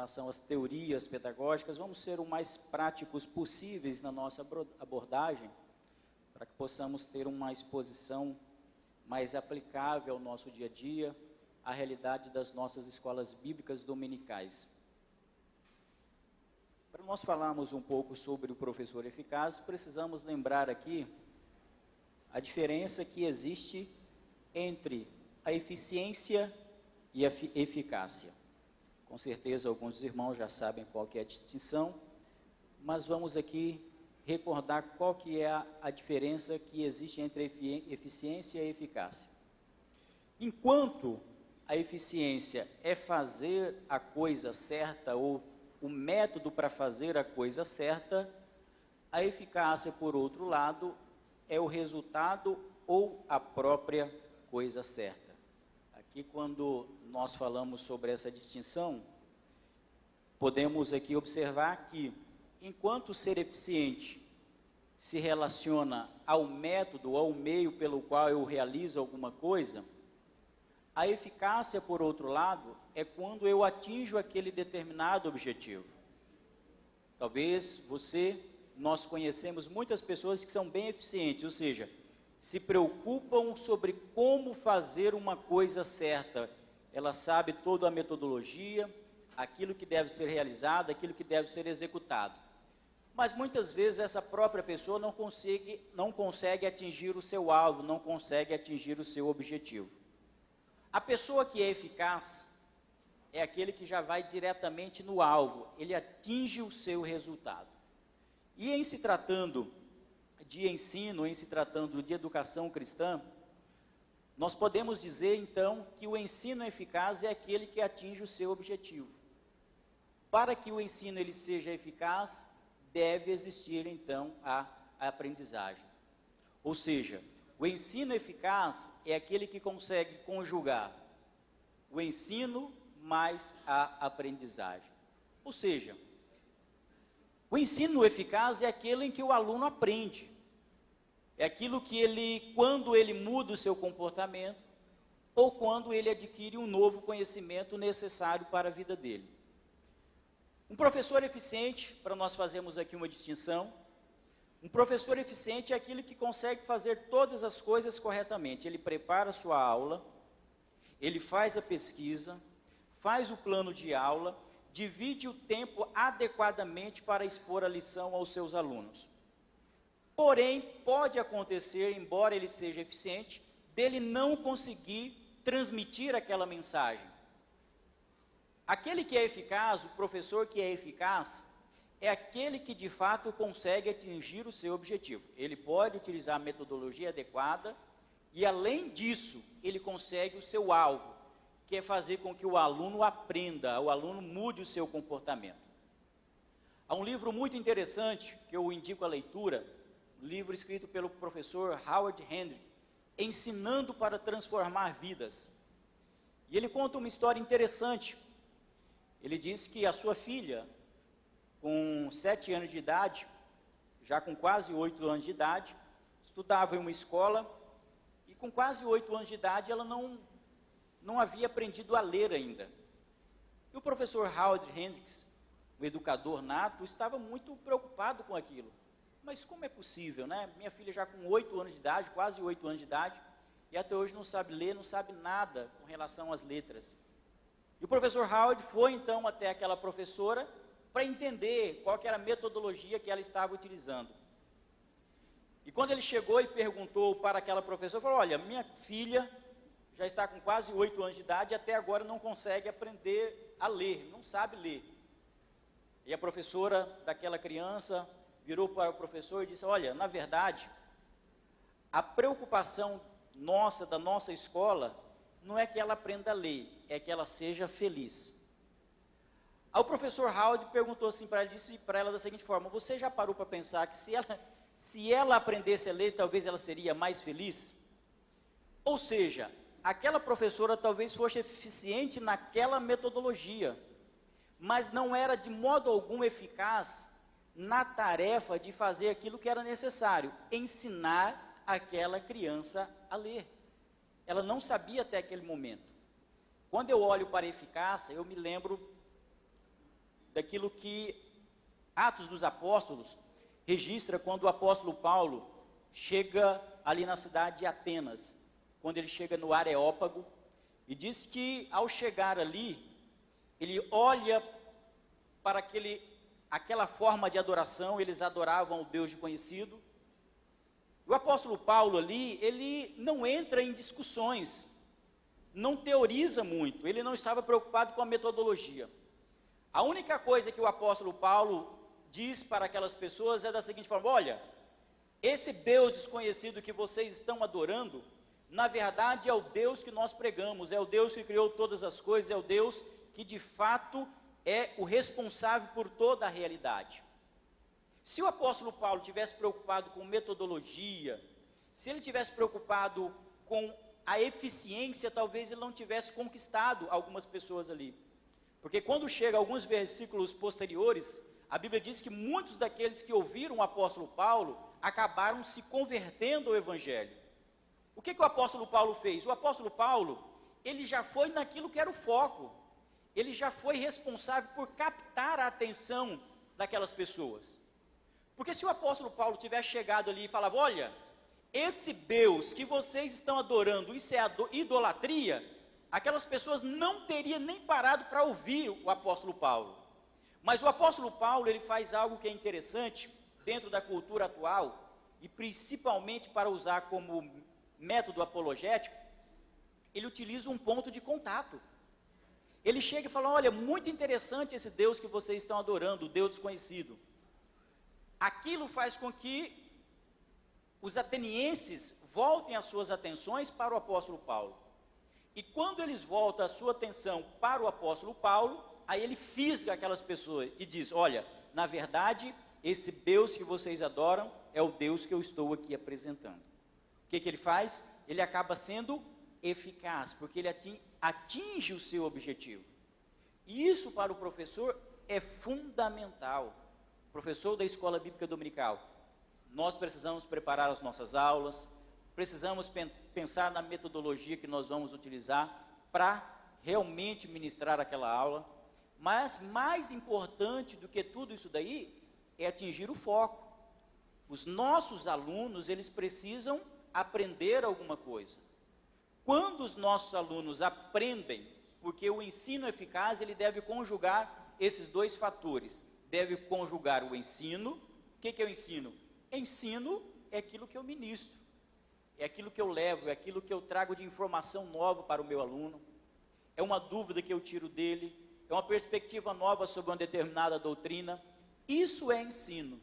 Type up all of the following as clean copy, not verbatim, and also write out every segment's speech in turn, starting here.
relação às teorias pedagógicas, vamos ser o mais práticos possíveis na nossa abordagem, para que possamos ter uma exposição mais aplicável ao nosso dia a dia, à realidade das nossas escolas bíblicas dominicais. Para nós falarmos um pouco sobre o professor eficaz, precisamos lembrar aqui a diferença que existe entre a eficiência e a eficácia. Com certeza alguns irmãos já sabem qual que é a distinção, mas vamos aqui recordar qual que é a diferença que existe entre a eficiência e a eficácia. Enquanto a eficiência é fazer a coisa certa ou o método para fazer a coisa certa, a eficácia, por outro lado, é o resultado ou a própria coisa certa. Aqui, quando nós falamos sobre essa distinção, podemos aqui observar que, enquanto ser eficiente se relaciona ao método, ao meio pelo qual eu realizo alguma coisa, a eficácia, por outro lado, é quando eu atinjo aquele determinado objetivo. Talvez nós conhecemos muitas pessoas que são bem eficientes, ou seja, se preocupam sobre como fazer uma coisa certa. Ela sabe toda a metodologia, aquilo que deve ser realizado, aquilo que deve ser executado. Mas muitas vezes essa própria pessoa não consegue atingir o seu alvo, não consegue atingir o seu objetivo. A pessoa que é eficaz é aquele que já vai diretamente no alvo, ele atinge o seu resultado. E em se tratando de ensino, em se tratando de educação cristã, nós podemos dizer então que o ensino eficaz é aquele que atinge o seu objetivo. Para que o ensino ele seja eficaz, deve existir então a aprendizagem. Ou seja, o ensino eficaz é aquele que consegue conjugar o ensino mais a aprendizagem. Ou seja, o ensino eficaz é aquele em que o aluno aprende. É aquilo que quando ele muda o seu comportamento, ou quando ele adquire um novo conhecimento necessário para a vida dele. Um professor eficiente, para nós fazermos aqui uma distinção, um professor eficiente é aquele que consegue fazer todas as coisas corretamente. Ele prepara a sua aula, ele faz a pesquisa, faz o plano de aula, divide o tempo adequadamente para expor a lição aos seus alunos. Porém, pode acontecer, embora ele seja eficiente, dele não conseguir transmitir aquela mensagem. Aquele que é eficaz, o professor que é eficaz, é aquele que de fato consegue atingir o seu objetivo. Ele pode utilizar a metodologia adequada e, além disso, ele consegue o seu alvo, que é fazer com que o aluno aprenda, o aluno mude o seu comportamento. Há um livro muito interessante que eu indico a leitura, um livro escrito pelo professor Howard Hendrick, Ensinando para Transformar Vidas. E ele conta uma história interessante. Ele diz que a sua filha, com 7 anos de idade, já com quase 8 anos de idade, estudava em uma escola e com quase 8 anos de idade ela não havia aprendido a ler ainda. E o professor Howard Hendricks, o educador nato, estava muito preocupado com aquilo. Mas como é possível, né? Minha filha já com 8 anos de idade, quase 8 anos de idade, e até hoje não sabe ler, não sabe nada com relação às letras. E o professor Howard foi então até aquela professora para entender qual que era a metodologia que ela estava utilizando. E quando ele chegou e perguntou para aquela professora, falou: olha, minha filha já está com quase 8 anos de idade e até agora não consegue aprender a ler, não sabe ler. E a professora daquela criança virou para o professor e disse: olha, na verdade, a preocupação da nossa escola, não é que ela aprenda a ler, é que ela seja feliz. Aí o professor Howard perguntou assim para ela, disse para ela da seguinte forma: você já parou para pensar que se ela aprendesse a ler, talvez ela seria mais feliz? Ou seja, aquela professora talvez fosse eficiente naquela metodologia, mas não era de modo algum eficaz na tarefa de fazer aquilo que era necessário, ensinar aquela criança a ler. Ela não sabia até aquele momento. Quando eu olho para a eficácia, eu me lembro daquilo que Atos dos Apóstolos registra quando o apóstolo Paulo chega ali na cidade de Atenas, quando ele chega no Areópago, e diz que ao chegar ali, ele olha para aquela forma de adoração, eles adoravam o Deus desconhecido. O apóstolo Paulo ali, ele não entra em discussões, não teoriza muito, ele não estava preocupado com a metodologia. A única coisa que o apóstolo Paulo diz para aquelas pessoas é da seguinte forma: olha, esse Deus desconhecido que vocês estão adorando, na verdade é o Deus que nós pregamos, é o Deus que criou todas as coisas, é o Deus que de fato é o responsável por toda a realidade. Se o apóstolo Paulo tivesse preocupado com metodologia, se ele tivesse preocupado com a eficiência, talvez ele não tivesse conquistado algumas pessoas ali. Porque quando chega alguns versículos posteriores, a Bíblia diz que muitos daqueles que ouviram o apóstolo Paulo acabaram se convertendo ao Evangelho. O que o apóstolo Paulo fez? O apóstolo Paulo, ele já foi naquilo que era o foco. Ele já foi responsável por captar a atenção daquelas pessoas. Porque se o apóstolo Paulo tivesse chegado ali e falava: olha, esse Deus que vocês estão adorando, isso é idolatria, aquelas pessoas não teriam nem parado para ouvir o apóstolo Paulo. Mas o apóstolo Paulo, ele faz algo que é interessante dentro da cultura atual, e principalmente para usar como método apologético, ele utiliza um ponto de contato. Ele chega e fala: olha, muito interessante esse Deus que vocês estão adorando, o Deus desconhecido. Aquilo faz com que os atenienses voltem as suas atenções para o apóstolo Paulo. E quando eles voltam a sua atenção para o apóstolo Paulo, aí ele fisga aquelas pessoas e diz: olha, na verdade, esse Deus que vocês adoram é o Deus que eu estou aqui apresentando. O que ele faz? Ele acaba sendo eficaz, porque ele atinge o seu objetivo. E isso para o professor é fundamental. Professor da Escola Bíblica Dominical, nós precisamos preparar as nossas aulas, precisamos pensar na metodologia que nós vamos utilizar para realmente ministrar aquela aula, mas mais importante do que tudo isso daí é atingir o foco. Os nossos alunos, eles precisam aprender alguma coisa. Quando os nossos alunos aprendem, porque o ensino eficaz, ele deve conjugar esses dois fatores. Deve conjugar o ensino. O que é o ensino? Ensino é aquilo que eu ministro, é aquilo que eu levo, é aquilo que eu trago de informação nova para o meu aluno, é uma dúvida que eu tiro dele, é uma perspectiva nova sobre uma determinada doutrina. Isso é ensino.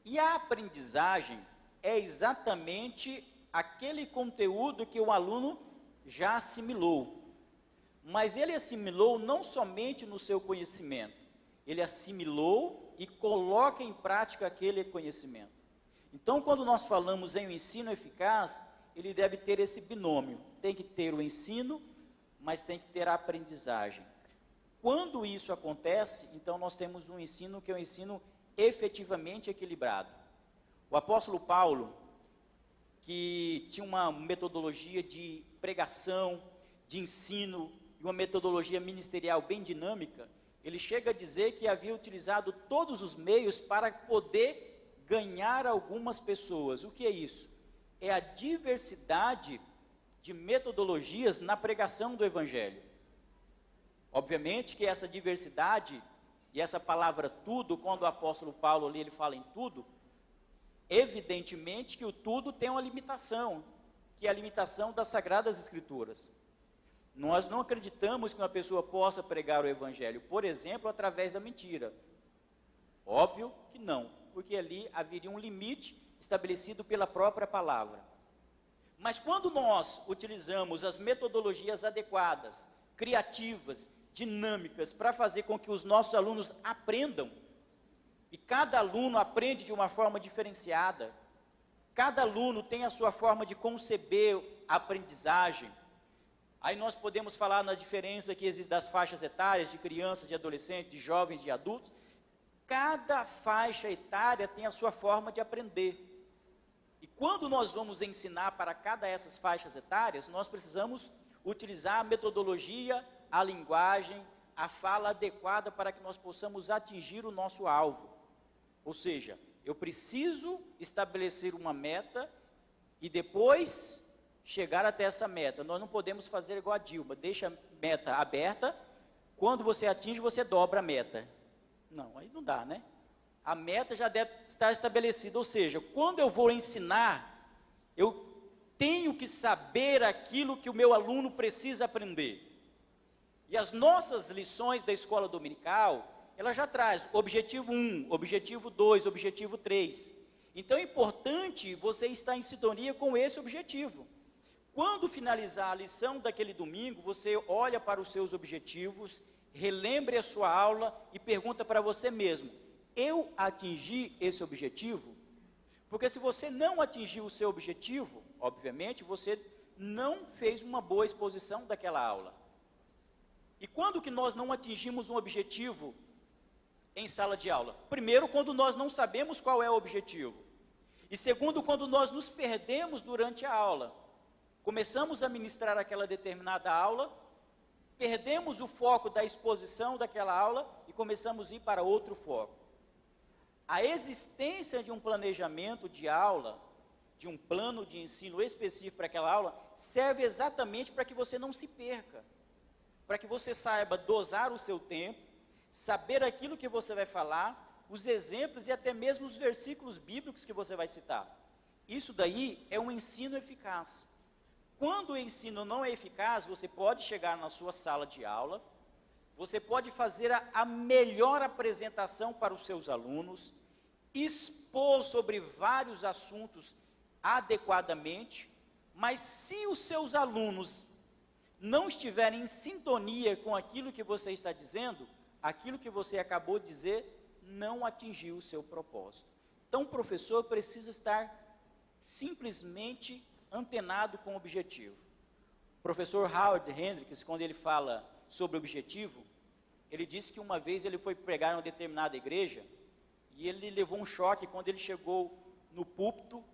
E a aprendizagem é exatamente aquele conteúdo que o aluno já assimilou, mas ele assimilou não somente no seu conhecimento, ele assimilou e coloca em prática aquele conhecimento. Então, quando nós falamos em um ensino eficaz, ele deve ter esse binômio, tem que ter o ensino, mas tem que ter a aprendizagem. Quando isso acontece, então nós temos um ensino que é um ensino efetivamente equilibrado. O apóstolo Paulo, que tinha uma metodologia de pregação, de ensino, e uma metodologia ministerial bem dinâmica, ele chega a dizer que havia utilizado todos os meios para poder ganhar algumas pessoas. O que é isso? É a diversidade de metodologias na pregação do Evangelho. Obviamente que essa diversidade, e essa palavra tudo, quando o apóstolo Paulo ali, ele fala em tudo, evidentemente que o tudo tem uma limitação, que é a limitação das Sagradas Escrituras. Nós não acreditamos que uma pessoa possa pregar o Evangelho, por exemplo, através da mentira. Óbvio que não, porque ali haveria um limite estabelecido pela própria palavra. Mas quando nós utilizamos as metodologias adequadas, criativas, dinâmicas, para fazer com que os nossos alunos aprendam, e cada aluno aprende de uma forma diferenciada, cada aluno tem a sua forma de conceber a aprendizagem. Aí nós podemos falar na diferença que existe das faixas etárias, de crianças, de adolescentes, de jovens, de adultos. Cada faixa etária tem a sua forma de aprender. E quando nós vamos ensinar para cada dessas faixas etárias, nós precisamos utilizar a metodologia, a linguagem, a fala adequada para que nós possamos atingir o nosso alvo. Ou seja, eu preciso estabelecer uma meta e depois chegar até essa meta. Nós não podemos fazer igual a Dilma, deixa a meta aberta, quando você atinge, você dobra a meta. Não, aí não dá, né? A meta já deve estar estabelecida, ou seja, quando eu vou ensinar, eu tenho que saber aquilo que o meu aluno precisa aprender. E as nossas lições da escola dominical, ela já traz objetivo 1, objetivo 2, objetivo 3. Então é importante você estar em sintonia com esse objetivo. Quando finalizar a lição daquele domingo, você olha para os seus objetivos, relembre a sua aula e pergunta para você mesmo: eu atingi esse objetivo? Porque se você não atingiu o seu objetivo, obviamente, você não fez uma boa exposição daquela aula. E quando que nós não atingimos um objetivo em sala de aula? Primeiro, quando nós não sabemos qual é o objetivo. E segundo, quando nós nos perdemos durante a aula. Começamos a ministrar aquela determinada aula, perdemos o foco da exposição daquela aula e começamos a ir para outro foco. A existência de um planejamento de aula, de um plano de ensino específico para aquela aula, serve exatamente para que você não se perca, para que você saiba dosar o seu tempo, saber aquilo que você vai falar, os exemplos e até mesmo os versículos bíblicos que você vai citar. Isso daí é um ensino eficaz. Quando o ensino não é eficaz, você pode chegar na sua sala de aula, você pode fazer a melhor apresentação para os seus alunos, expor sobre vários assuntos adequadamente, mas se os seus alunos não estiverem em sintonia com aquilo que você está dizendo, aquilo que você acabou de dizer não atingiu o seu propósito. Então o professor precisa estar simplesmente antenado com o objetivo. O professor Howard Hendricks, quando ele fala sobre objetivo, ele disse que uma vez ele foi pregar em uma determinada igreja e ele levou um choque quando ele chegou no púlpito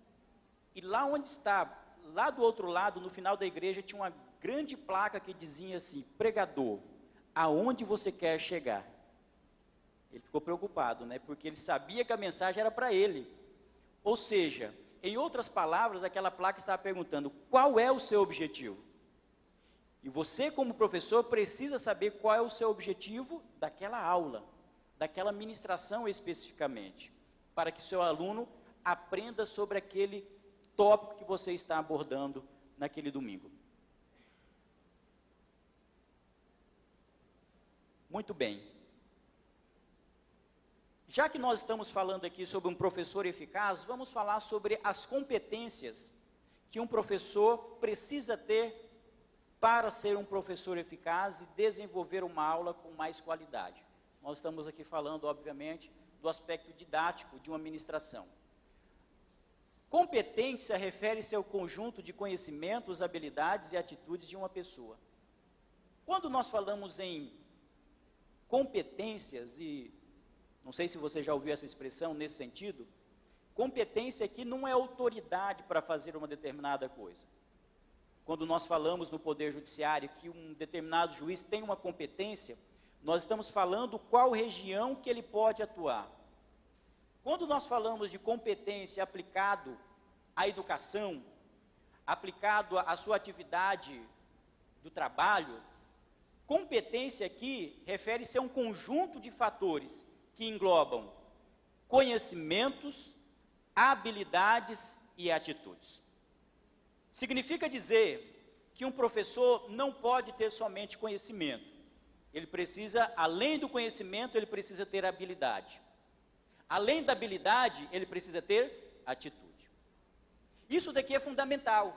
e lá onde estava, lá do outro lado, no final da igreja, tinha uma grande placa que dizia assim: pregador, aonde você quer chegar? Ele ficou preocupado, né? Porque ele sabia que a mensagem era para ele. Ou seja, em outras palavras, aquela placa estava perguntando: qual é o seu objetivo? E você, como professor, precisa saber qual é o seu objetivo daquela aula, daquela ministração especificamente, para que o seu aluno aprenda sobre aquele tópico que você está abordando naquele domingo. Muito bem. Já que nós estamos falando aqui sobre um professor eficaz, vamos falar sobre as competências que um professor precisa ter para ser um professor eficaz e desenvolver uma aula com mais qualidade. Nós estamos aqui falando, obviamente, do aspecto didático de uma ministração. Competência refere-se ao conjunto de conhecimentos, habilidades e atitudes de uma pessoa. Quando nós falamos em competências, e não sei se você já ouviu essa expressão nesse sentido, competência aqui não é autoridade para fazer uma determinada coisa. Quando nós falamos no Poder Judiciário que um determinado juiz tem uma competência, nós estamos falando qual região que ele pode atuar. Quando nós falamos de competência aplicado à educação, aplicado à sua atividade do trabalho, competência aqui refere-se a um conjunto de fatores que englobam conhecimentos, habilidades e atitudes. Significa dizer que um professor não pode ter somente conhecimento. Ele precisa, além do conhecimento, ele precisa ter habilidade. Além da habilidade, ele precisa ter atitude. Isso daqui é fundamental,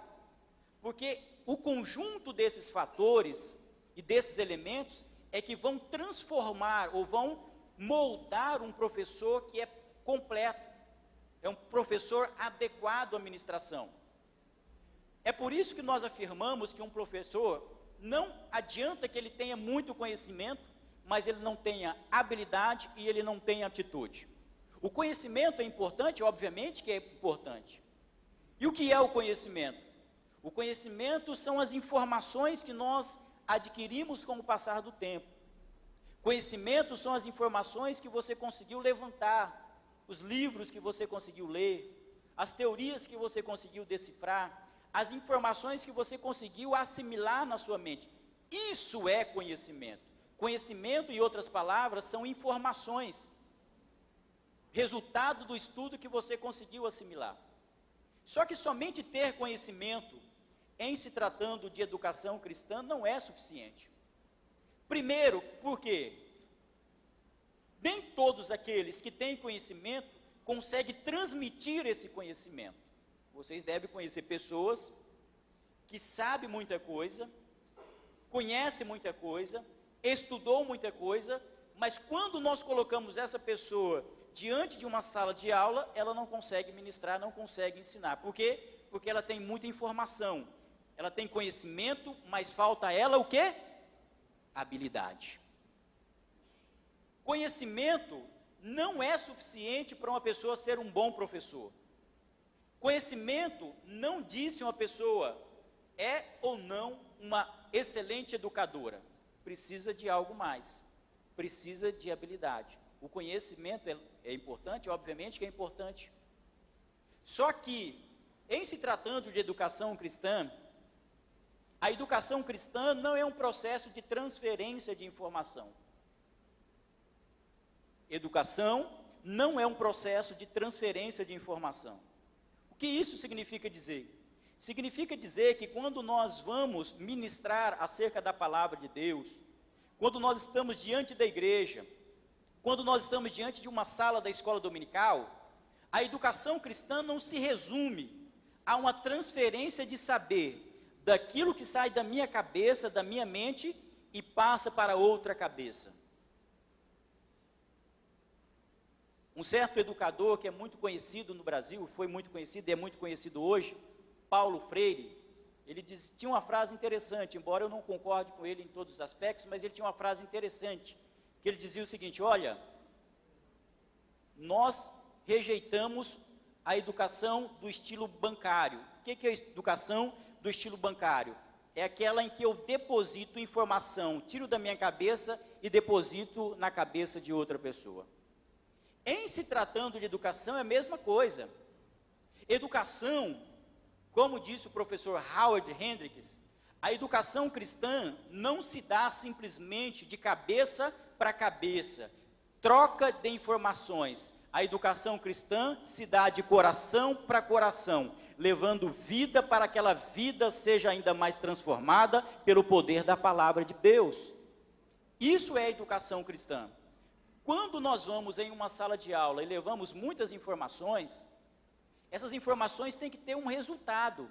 porque o conjunto desses fatores e desses elementos é que vão transformar ou vão moldar um professor que é completo, é um professor adequado à ministração. É por isso que nós afirmamos que um professor não adianta que ele tenha muito conhecimento, mas ele não tenha habilidade e ele não tenha atitude. O conhecimento é importante, obviamente que é importante. E o que é o conhecimento? O conhecimento são as informações que nós adquirimos com o passar do tempo. Conhecimento são as informações que você conseguiu levantar, os livros que você conseguiu ler, as teorias que você conseguiu decifrar, as informações que você conseguiu assimilar na sua mente. Isso é conhecimento. Conhecimento, em outras palavras, são informações, resultado do estudo que você conseguiu assimilar. Só que somente ter conhecimento, em se tratando de educação cristã, não é suficiente. Primeiro, porque nem todos aqueles que têm conhecimento conseguem transmitir esse conhecimento. Vocês devem conhecer pessoas que sabem muita coisa, conhecem muita coisa, estudou muita coisa, mas quando nós colocamos essa pessoa diante de uma sala de aula, ela não consegue ministrar, não consegue ensinar. Por quê? Porque ela tem muita informação, ela tem conhecimento, mas falta a ela o quê? Habilidade. Conhecimento não é suficiente para uma pessoa ser um bom professor. Conhecimento não diz se uma pessoa é ou não uma excelente educadora. Precisa de algo mais, precisa de habilidade. O conhecimento é importante, obviamente que é importante. Só que, em se tratando de educação cristã, a educação cristã não é um processo de transferência de informação. Educação não é um processo de transferência de informação. O que isso significa dizer? Significa dizer que quando nós vamos ministrar acerca da palavra de Deus, quando nós estamos diante da igreja, quando nós estamos diante de uma sala da escola dominical, a educação cristã não se resume a uma transferência de saber daquilo que sai da minha cabeça, da minha mente e passa para outra cabeça. Um certo educador que é muito conhecido no Brasil, foi muito conhecido e é muito conhecido hoje, Paulo Freire, ele tinha uma frase interessante, embora eu não concorde com ele em todos os aspectos, mas ele tinha uma frase interessante, que ele dizia o seguinte: olha, nós rejeitamos a educação do estilo bancário. O que é a educação do estilo bancário? É aquela em que eu deposito informação, tiro da minha cabeça e deposito na cabeça de outra pessoa. Em se tratando de educação é a mesma coisa. Educação, como disse o professor Howard Hendricks, a educação cristã não se dá simplesmente de cabeça para cabeça, troca de informações. A educação cristã se dá de coração para coração, levando vida para que aquela vida seja ainda mais transformada pelo poder da palavra de Deus. Isso é educação cristã. Quando nós vamos em uma sala de aula e levamos muitas informações, essas informações têm que ter um resultado.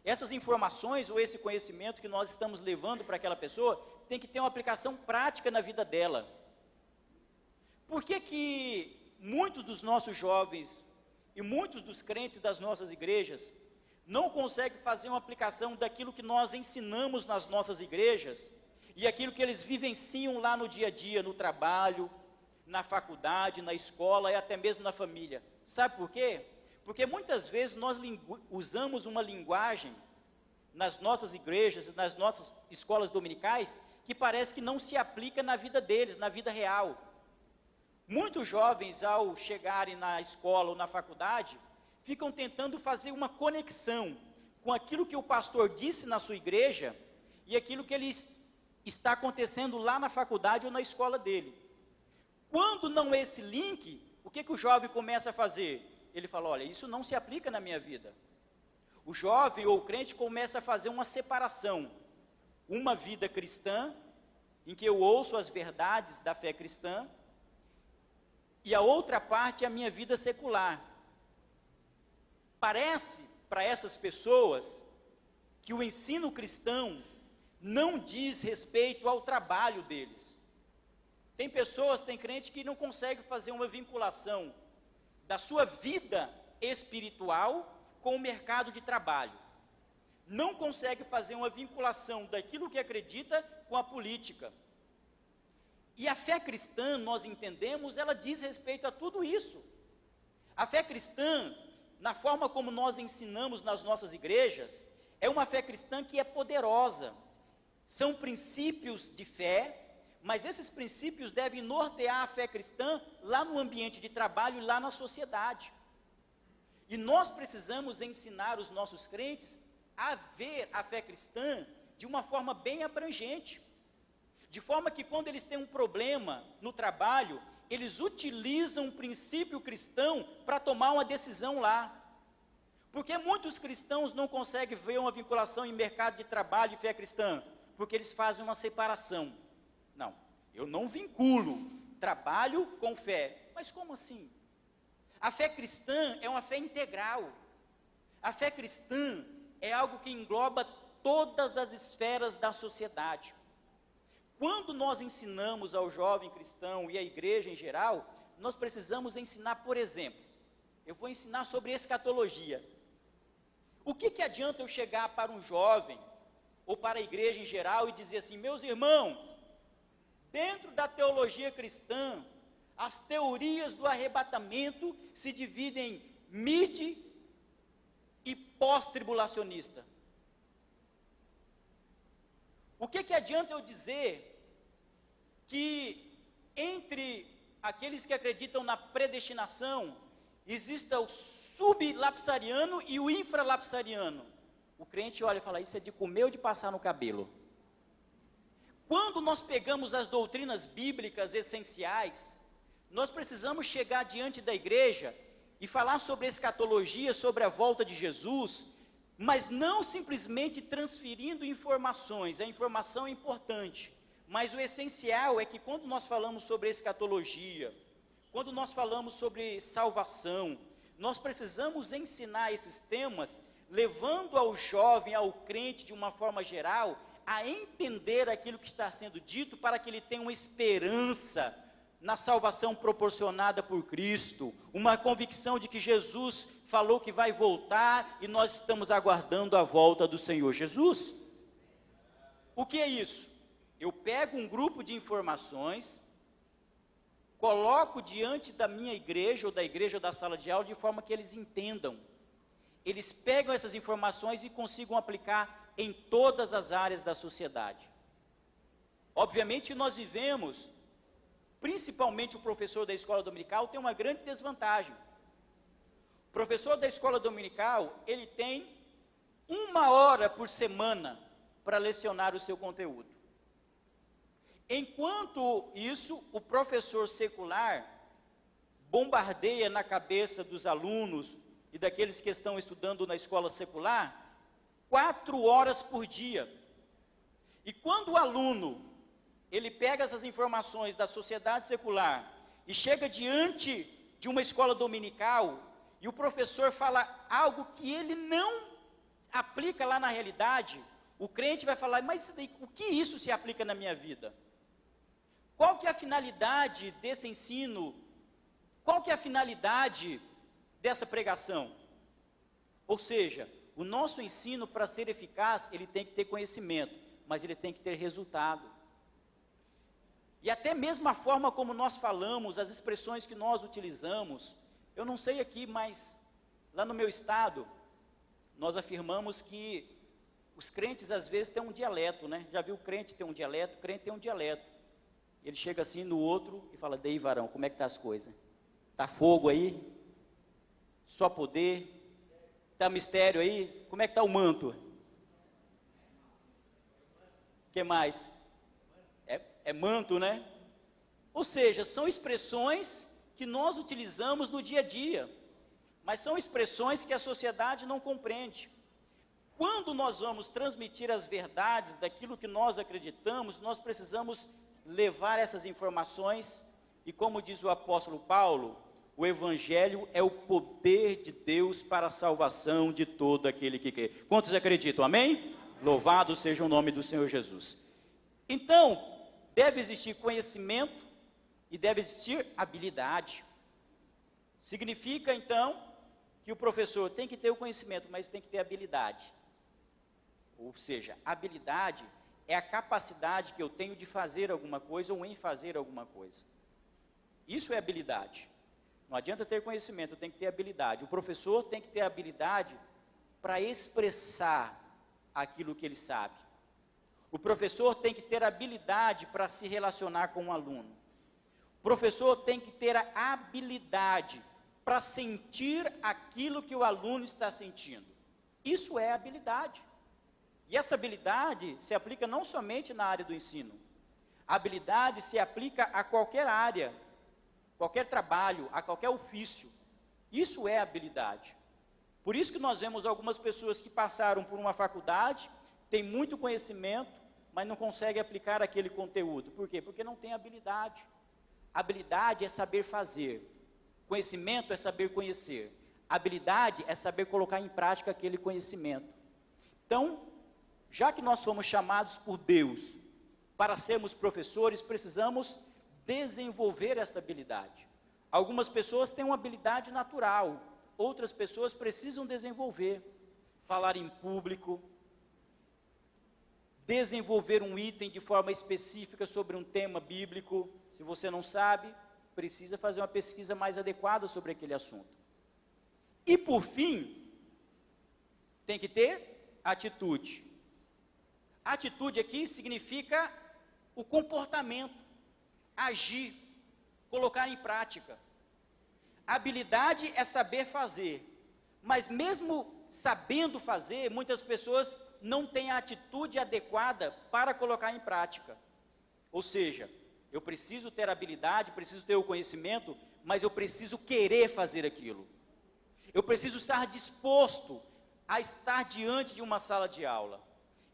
Essas informações ou esse conhecimento que nós estamos levando para aquela pessoa tem que ter uma aplicação prática na vida dela. Por que que muitos dos nossos jovens e muitos dos crentes das nossas igrejas não conseguem fazer uma aplicação daquilo que nós ensinamos nas nossas igrejas e aquilo que eles vivenciam lá no dia a dia, no trabalho, na faculdade, na escola e até mesmo na família? Sabe por quê? Porque muitas vezes nós usamos uma linguagem nas nossas igrejas, nas nossas escolas dominicais, que parece que não se aplica na vida deles, na vida real. Muitos jovens, ao chegarem na escola ou na faculdade, ficam tentando fazer uma conexão com aquilo que o pastor disse na sua igreja e aquilo que ele está acontecendo lá na faculdade ou na escola dele. Quando não é esse link, o que o jovem começa a fazer? Ele fala: olha, isso não se aplica na minha vida. O jovem ou o crente começa a fazer uma separação. Uma vida cristã, em que eu ouço as verdades da fé cristã, e a outra parte é a minha vida secular. Parece para essas pessoas que o ensino cristão não diz respeito ao trabalho deles. Tem pessoas, tem crente que não consegue fazer uma vinculação da sua vida espiritual com o mercado de trabalho. Não consegue fazer uma vinculação daquilo que acredita com a política. E a fé cristã, nós entendemos, ela diz respeito a tudo isso. A fé cristã, na forma como nós ensinamos nas nossas igrejas, é uma fé cristã que é poderosa. São princípios de fé, mas esses princípios devem nortear a fé cristã lá no ambiente de trabalho e lá na sociedade. E nós precisamos ensinar os nossos crentes a ver a fé cristã de uma forma bem abrangente, de forma que quando eles têm um problema no trabalho, eles utilizam um princípio cristão para tomar uma decisão lá. Porque muitos cristãos não conseguem ver uma vinculação em mercado de trabalho e fé cristã, porque eles fazem uma separação. Não, eu não vinculo trabalho com fé. Mas como assim? A fé cristã é uma fé integral. A fé cristã é algo que engloba todas as esferas da sociedade. Quando nós ensinamos ao jovem cristão e à igreja em geral, nós precisamos ensinar, por exemplo, eu vou ensinar sobre escatologia. O que adianta eu chegar para um jovem, ou para a igreja em geral, e dizer assim: meus irmãos, dentro da teologia cristã, as teorias do arrebatamento se dividem em mid e pós-tribulacionista. O que adianta eu dizer que entre aqueles que acreditam na predestinação, exista o sublapsariano e o infralapsariano? O crente olha e fala: isso é de comer ou de passar no cabelo? Quando nós pegamos as doutrinas bíblicas essenciais, nós precisamos chegar diante da igreja e falar sobre escatologia, sobre a volta de Jesus, mas não simplesmente transferindo informações. A informação é importante, mas o essencial é que quando nós falamos sobre escatologia, quando nós falamos sobre salvação, nós precisamos ensinar esses temas, levando ao jovem, ao crente de uma forma geral, a entender aquilo que está sendo dito, para que ele tenha uma esperança na salvação proporcionada por Cristo, uma convicção de que Jesus falou que vai voltar, e nós estamos aguardando a volta do Senhor Jesus. O que é isso? Eu pego um grupo de informações, coloco diante da minha igreja, ou da igreja ou da sala de aula, de forma que eles entendam. Eles pegam essas informações e consigam aplicar em todas as áreas da sociedade. Obviamente nós vivemos, principalmente o professor da escola dominical tem uma grande desvantagem. O professor da escola dominical, ele tem 1 hora por semana para lecionar o seu conteúdo. Enquanto isso, o professor secular bombardeia na cabeça dos alunos e daqueles que estão estudando na escola secular 4 horas por dia. E quando o aluno, ele pega essas informações da sociedade secular e chega diante de uma escola dominical, e o professor fala algo que ele não aplica lá na realidade, o crente vai falar: mas o que isso se aplica na minha vida? Qual que é a finalidade desse ensino? Qual que é a finalidade dessa pregação? Ou seja, o nosso ensino, para ser eficaz, ele tem que ter conhecimento, mas ele tem que ter resultado. E até mesmo a forma como nós falamos, as expressões que nós utilizamos, eu não sei aqui, mas lá no meu estado, nós afirmamos que os crentes às vezes têm um dialeto, né? Já viu o crente ter um dialeto? O crente tem um dialeto. Ele chega assim no outro e fala: daí, varão, como é que tá as coisas? Tá fogo aí? Só poder? Tá mistério aí? Como é que tá o manto? O que mais? É manto, né? Ou seja, são expressões que nós utilizamos no dia a dia, mas são expressões que a sociedade não compreende. Quando nós vamos transmitir as verdades daquilo que nós acreditamos, nós precisamos levar essas informações, e como diz o apóstolo Paulo, o evangelho é o poder de Deus para a salvação de todo aquele que quer. Quantos acreditam? Amém? Louvado seja o nome do Senhor Jesus. Então, deve existir conhecimento e deve existir habilidade. Significa, então, que o professor tem que ter o conhecimento, mas tem que ter habilidade. Ou seja, habilidade é a capacidade que eu tenho de fazer alguma coisa ou em fazer alguma coisa. Isso é habilidade. Não adianta ter conhecimento, tem que ter habilidade. O professor tem que ter habilidade para expressar aquilo que ele sabe. O professor tem que ter habilidade para se relacionar com o aluno. O professor tem que ter a habilidade para sentir aquilo que o aluno está sentindo. Isso é habilidade. E essa habilidade se aplica não somente na área do ensino. A habilidade se aplica a qualquer área, qualquer trabalho, a qualquer ofício. Isso é habilidade. Por isso que nós vemos algumas pessoas que passaram por uma faculdade, têm muito conhecimento, mas não conseguem aplicar aquele conteúdo. Por quê? Porque não tem habilidade. Habilidade é saber fazer. Conhecimento é saber conhecer. Habilidade é saber colocar em prática aquele conhecimento. Então, já que nós fomos chamados por Deus para sermos professores, precisamos desenvolver esta habilidade. Algumas pessoas têm uma habilidade natural, outras pessoas precisam desenvolver. Falar em público, desenvolver um item de forma específica sobre um tema bíblico. Se você não sabe, precisa fazer uma pesquisa mais adequada sobre aquele assunto. E por fim, tem que ter atitude. Atitude aqui significa o comportamento, agir, colocar em prática. Habilidade é saber fazer, mas mesmo sabendo fazer, muitas pessoas não têm a atitude adequada para colocar em prática. Ou seja, eu preciso ter habilidade, preciso ter o conhecimento, mas eu preciso querer fazer aquilo. Eu preciso estar disposto a estar diante de uma sala de aula.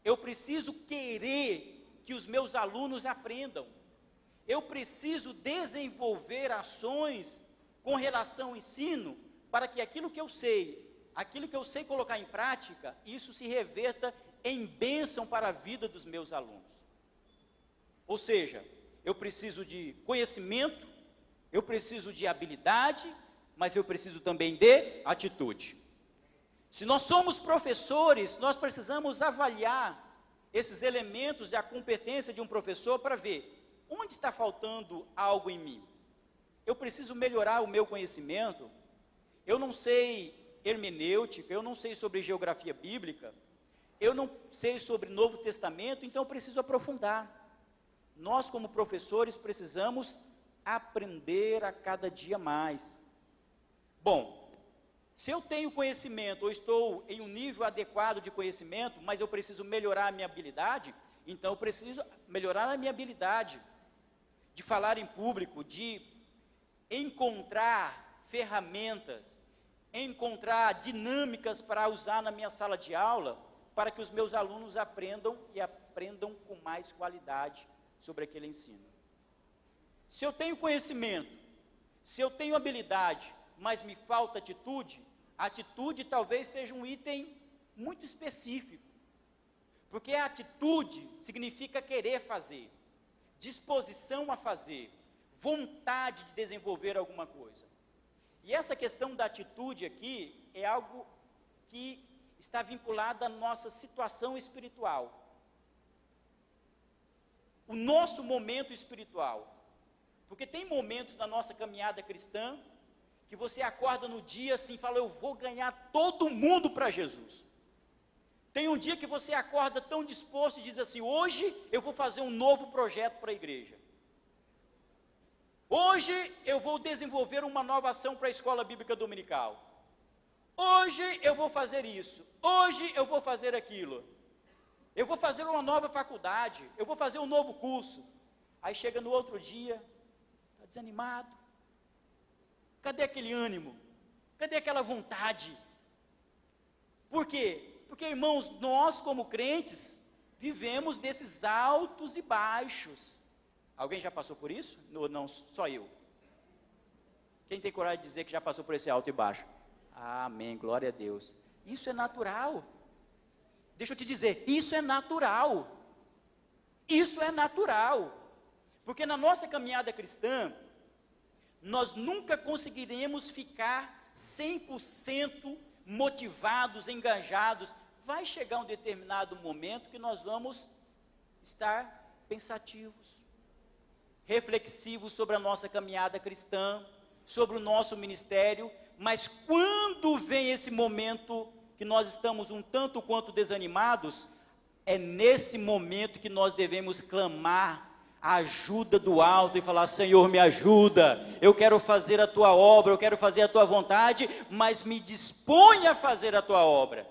Eu preciso querer que os meus alunos aprendam. Eu preciso desenvolver ações com relação ao ensino, para que aquilo que eu sei colocar em prática, isso se reverta em bênção para a vida dos meus alunos. Ou seja, eu preciso de conhecimento, eu preciso de habilidade, mas eu preciso também de atitude. Se nós somos professores, nós precisamos avaliar esses elementos da competência de um professor para ver onde está faltando algo em mim. Eu preciso melhorar o meu conhecimento. Eu não sei hermenêutica, eu não sei sobre geografia bíblica, eu não sei sobre Novo Testamento, então eu preciso aprofundar. Nós, como professores, precisamos aprender a cada dia mais. Bom, se eu tenho conhecimento, ou estou em um nível adequado de conhecimento, mas eu preciso melhorar a minha habilidade, então eu preciso melhorar a minha habilidade de falar em público, de encontrar ferramentas, encontrar dinâmicas para usar na minha sala de aula, para que os meus alunos aprendam e aprendam com mais qualidade sobre aquele ensino. Se eu tenho conhecimento, se eu tenho habilidade, mas me falta atitude, a atitude talvez seja um item muito específico, porque a atitude significa querer fazer, disposição a fazer, vontade de desenvolver alguma coisa. E essa questão da atitude aqui é algo que está vinculado à nossa situação espiritual, o nosso momento espiritual, porque tem momentos na nossa caminhada cristã que você acorda no dia assim e fala, eu vou ganhar todo mundo para Jesus. Tem um dia que você acorda tão disposto e diz assim, hoje eu vou fazer um novo projeto para a igreja. Hoje eu vou desenvolver uma nova ação para a escola bíblica dominical. Hoje eu vou fazer isso. Hoje eu vou fazer aquilo. Eu vou fazer uma nova faculdade. Eu vou fazer um novo curso. Aí chega no outro dia, está desanimado. Cadê aquele ânimo? Cadê aquela vontade? Por quê? Porque, irmãos, nós como crentes, vivemos desses altos e baixos. Alguém já passou por isso? Não, só eu. Quem tem coragem de dizer que já passou por esse alto e baixo? Amém, glória a Deus. Isso é natural. Deixa eu te dizer, isso é natural. Isso é natural. Porque na nossa caminhada cristã, nós nunca conseguiremos ficar 100% motivados, engajados. Vai chegar um determinado momento que nós vamos estar pensativos, reflexivos sobre a nossa caminhada cristã, sobre o nosso ministério, mas quando vem esse momento que nós estamos um tanto quanto desanimados, É nesse momento que nós devemos clamar a ajuda do alto e falar: Senhor, me ajuda, eu quero fazer a tua obra, eu quero fazer a tua vontade, mas me dispõe a fazer a tua obra.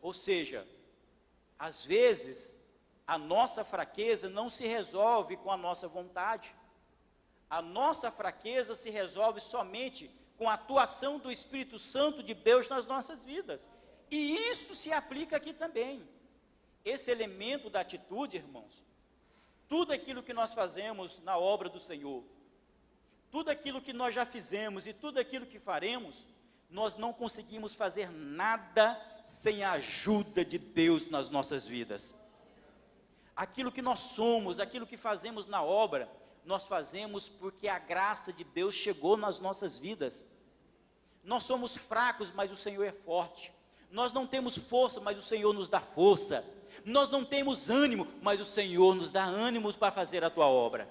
Ou seja, às vezes, a nossa fraqueza não se resolve com a nossa vontade. A nossa fraqueza se resolve somente com a atuação do Espírito Santo de Deus nas nossas vidas. E isso se aplica aqui também. Esse elemento da atitude, irmãos, tudo aquilo que nós fazemos na obra do Senhor, tudo aquilo que nós já fizemos e tudo aquilo que faremos, nós não conseguimos fazer nada sem a ajuda de Deus nas nossas vidas. Aquilo que nós somos, aquilo que fazemos na obra, nós fazemos porque a graça de Deus chegou nas nossas vidas. Nós somos fracos, mas o Senhor é forte. Nós não temos força, mas o Senhor nos dá força. Nós não temos ânimo, mas o Senhor nos dá ânimos para fazer a tua obra.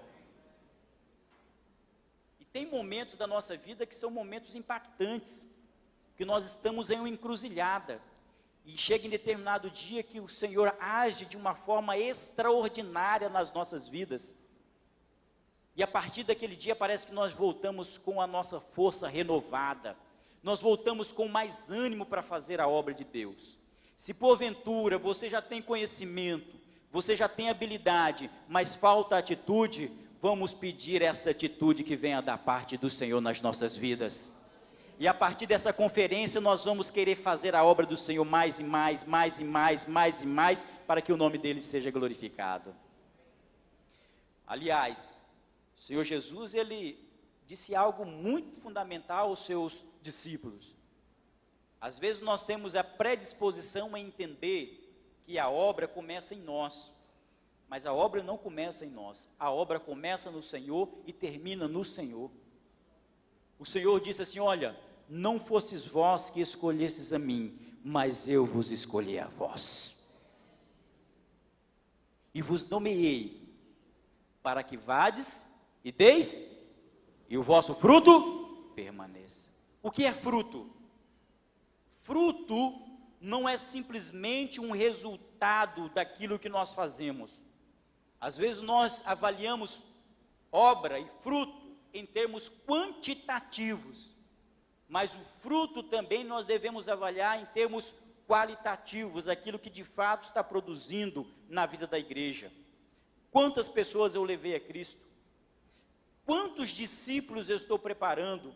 E tem momentos da nossa vida que são momentos impactantes, que nós estamos em uma encruzilhada, e chega em determinado dia que o Senhor age de uma forma extraordinária nas nossas vidas. E a partir daquele dia parece que nós voltamos com a nossa força renovada, nós voltamos com mais ânimo para fazer a obra de Deus. Se porventura você já tem conhecimento, você já tem habilidade, mas falta atitude, vamos pedir essa atitude que venha da parte do Senhor nas nossas vidas. E a partir dessa conferência nós vamos querer fazer a obra do Senhor mais e mais, mais e mais, mais e mais, para que o nome dele seja glorificado. Aliás, o Senhor Jesus, ele disse algo muito fundamental aos seus discípulos. Às vezes nós temos a predisposição a entender que a obra começa em nós, mas a obra não começa em nós, a obra começa no Senhor e termina no Senhor. O Senhor disse assim: olha, não fostes vós que escolhestes a mim, mas eu vos escolhi a vós, e vos nomeei, para que vades e deis, e o vosso fruto permaneça. O que é fruto? Fruto não é simplesmente um resultado daquilo que nós fazemos. Às vezes nós avaliamos obra e fruto em termos quantitativos, mas o fruto também nós devemos avaliar em termos qualitativos, aquilo que de fato está produzindo na vida da igreja. Quantas pessoas eu levei a Cristo? Quantos discípulos eu estou preparando?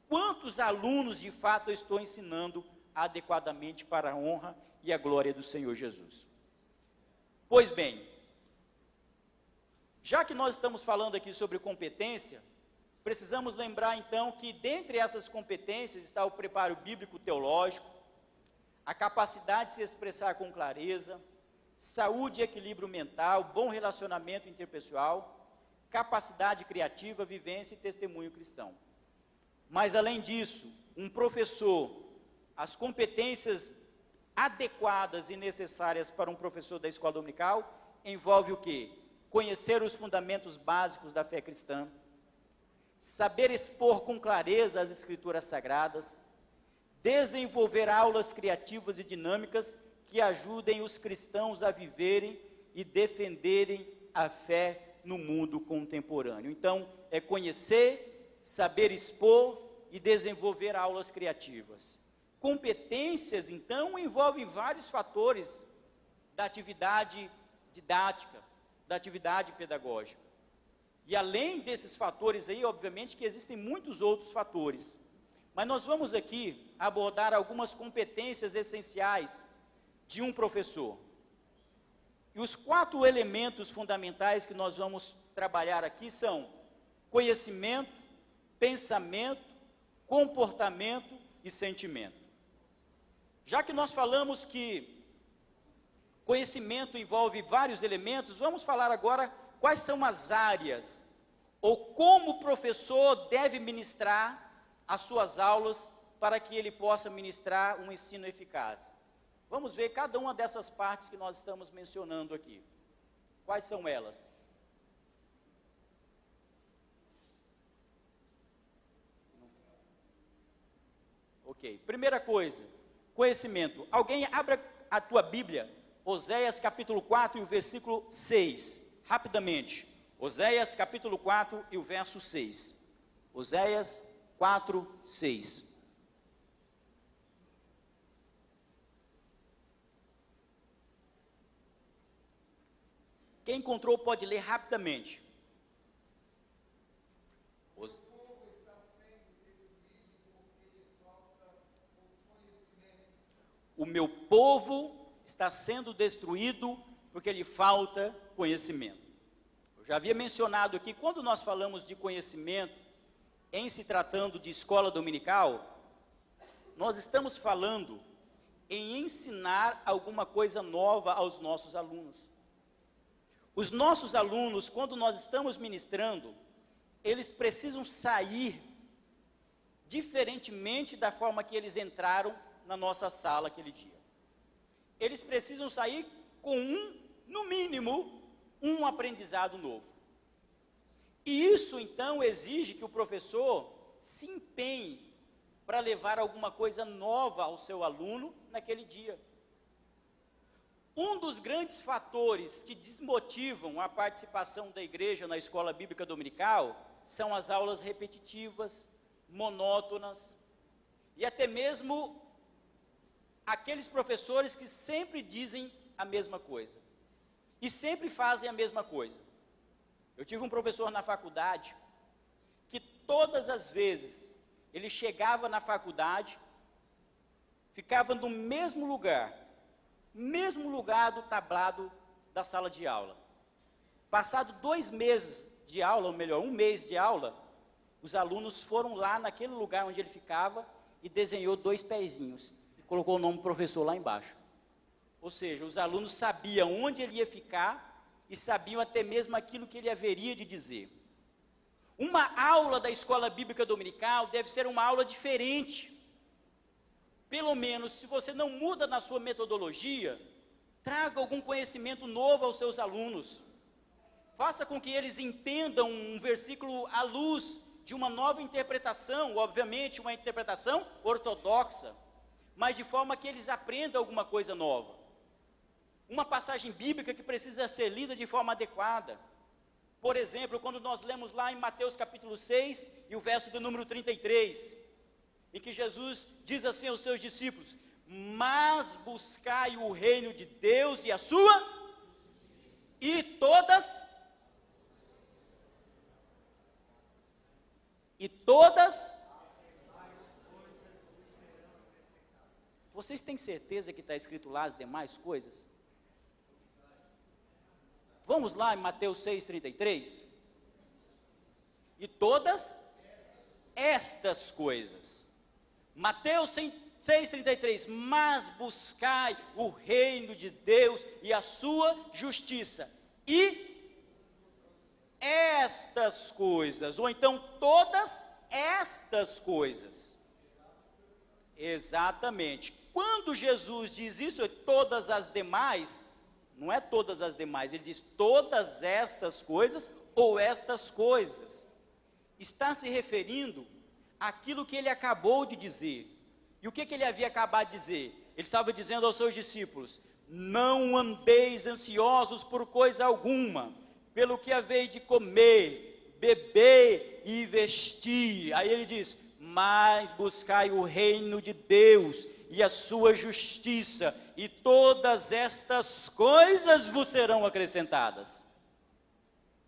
Quantos alunos de fato eu estou ensinando adequadamente para a honra e a glória do Senhor Jesus? Pois bem, já que nós estamos falando aqui sobre competência, precisamos lembrar então que dentre essas competências está o preparo bíblico teológico, a capacidade de se expressar com clareza, saúde e equilíbrio mental, bom relacionamento interpessoal, capacidade criativa, vivência e testemunho cristão. Mas além disso, um professor, as competências adequadas e necessárias para um professor da escola dominical, envolve o quê? Conhecer os fundamentos básicos da fé cristã, saber expor com clareza as escrituras sagradas, desenvolver aulas criativas e dinâmicas que ajudem os cristãos a viverem e defenderem a fé no mundo contemporâneo. Então, é conhecer, saber expor e desenvolver aulas criativas. Competências, então, envolvem vários fatores da atividade didática, da atividade pedagógica. E além desses fatores aí, obviamente que existem muitos outros fatores. Mas nós vamos aqui abordar algumas competências essenciais de um professor. E os 4 elementos fundamentais que nós vamos trabalhar aqui são conhecimento, pensamento, comportamento e sentimento. Já que nós falamos que conhecimento envolve vários elementos, vamos falar agora quais são as áreas, ou como o professor deve ministrar as suas aulas para que ele possa ministrar um ensino eficaz. Vamos ver cada uma dessas partes que nós estamos mencionando aqui. Quais são elas? Ok, primeira coisa, conhecimento. Alguém abra a tua Bíblia Oséias capítulo 4 e o versículo 6, rapidamente. Oséias capítulo 4 e o verso 6. Oséias 4, 6. Quem encontrou pode ler rapidamente. O meu povo está sendo destruído porque lhe falta conhecimento. Eu já havia mencionado aqui, quando nós falamos de conhecimento, em se tratando de escola dominical, nós estamos falando em ensinar alguma coisa nova aos nossos alunos. Os nossos alunos, quando nós estamos ministrando, eles precisam sair diferentemente da forma que eles entraram na nossa sala aquele dia. Eles precisam sair com no mínimo, um aprendizado novo. E isso então exige que o professor se empenhe para levar alguma coisa nova ao seu aluno naquele dia. Um dos grandes fatores que desmotivam a participação da igreja na escola bíblica dominical são as aulas repetitivas, monótonas, e até mesmo aqueles professores que sempre dizem a mesma coisa, e sempre fazem a mesma coisa. Eu tive um professor na faculdade, que todas as vezes ele chegava na faculdade, ficava no mesmo lugar do tablado da sala de aula. Passado 2 meses de aula, ou melhor, 1 mês de aula, os alunos foram lá naquele lugar onde ele ficava e desenhou 2 pezinhos e colocou o nome do professor lá embaixo. Ou seja, os alunos sabiam onde ele ia ficar e sabiam até mesmo aquilo que ele haveria de dizer. Uma aula da escola bíblica dominical deve ser uma aula diferente. Pelo menos, se você não muda na sua metodologia, traga algum conhecimento novo aos seus alunos. Faça com que eles entendam um versículo à luz de uma nova interpretação, obviamente uma interpretação ortodoxa, mas de forma que eles aprendam alguma coisa nova. Uma passagem bíblica que precisa ser lida de forma adequada. Por exemplo, quando nós lemos lá em Mateus capítulo 6 e o verso do número 33, em que Jesus diz assim aos seus discípulos: mas buscai o reino de Deus e a sua, e todas, vocês têm certeza que está escrito lá as demais coisas? Vamos lá em Mateus 6,33. E todas estas coisas. Mateus 6,33. Mas buscai o reino de Deus e a sua justiça. E estas coisas, ou então todas estas coisas. Exatamente. Quando Jesus diz isso, todas as demais, não é todas as demais, ele diz todas estas coisas ou estas coisas. Está se referindo àquilo que ele acabou de dizer. E o que ele havia acabado de dizer? Ele estava dizendo aos seus discípulos: não andeis ansiosos por coisa alguma, pelo que haveis de comer, beber e vestir. Aí ele diz: mas buscai o reino de Deus e a sua justiça, e todas estas coisas vos serão acrescentadas.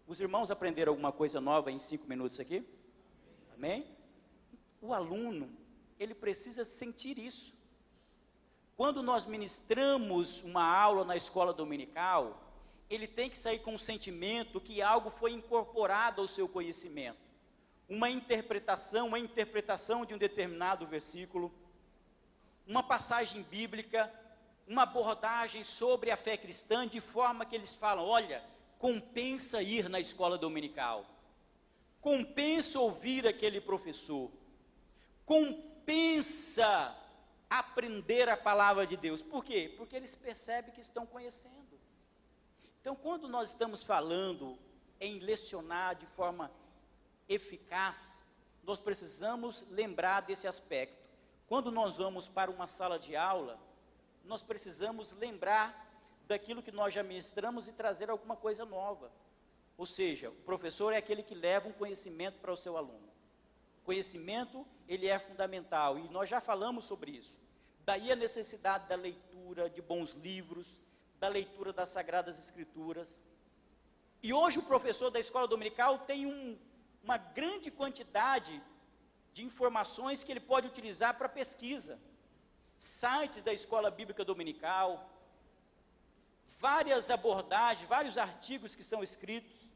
Os irmãos aprenderam alguma coisa nova em 5 minutos aqui? Amém? O aluno, ele precisa sentir isso. Quando nós ministramos uma aula na escola dominical, ele tem que sair com o sentimento que algo foi incorporado ao seu conhecimento. Uma interpretação de um determinado versículo, uma passagem bíblica, uma abordagem sobre a fé cristã, de forma que eles falam: olha, compensa ir na escola dominical, compensa ouvir aquele professor, compensa aprender a palavra de Deus. Por quê? Porque eles percebem que estão conhecendo. Então, quando nós estamos falando em lecionar de forma eficaz, nós precisamos lembrar desse aspecto. Quando nós vamos para uma sala de aula, nós precisamos lembrar daquilo que nós já ministramos e trazer alguma coisa nova. Ou seja, o professor é aquele que leva um conhecimento para o seu aluno. Conhecimento, ele é fundamental, e nós já falamos sobre isso. Daí a necessidade da leitura de bons livros, da leitura das Sagradas Escrituras. E hoje o professor da escola dominical tem uma grande quantidade de informações que ele pode utilizar para pesquisa. Sites da escola bíblica dominical, várias abordagens, vários artigos que são escritos,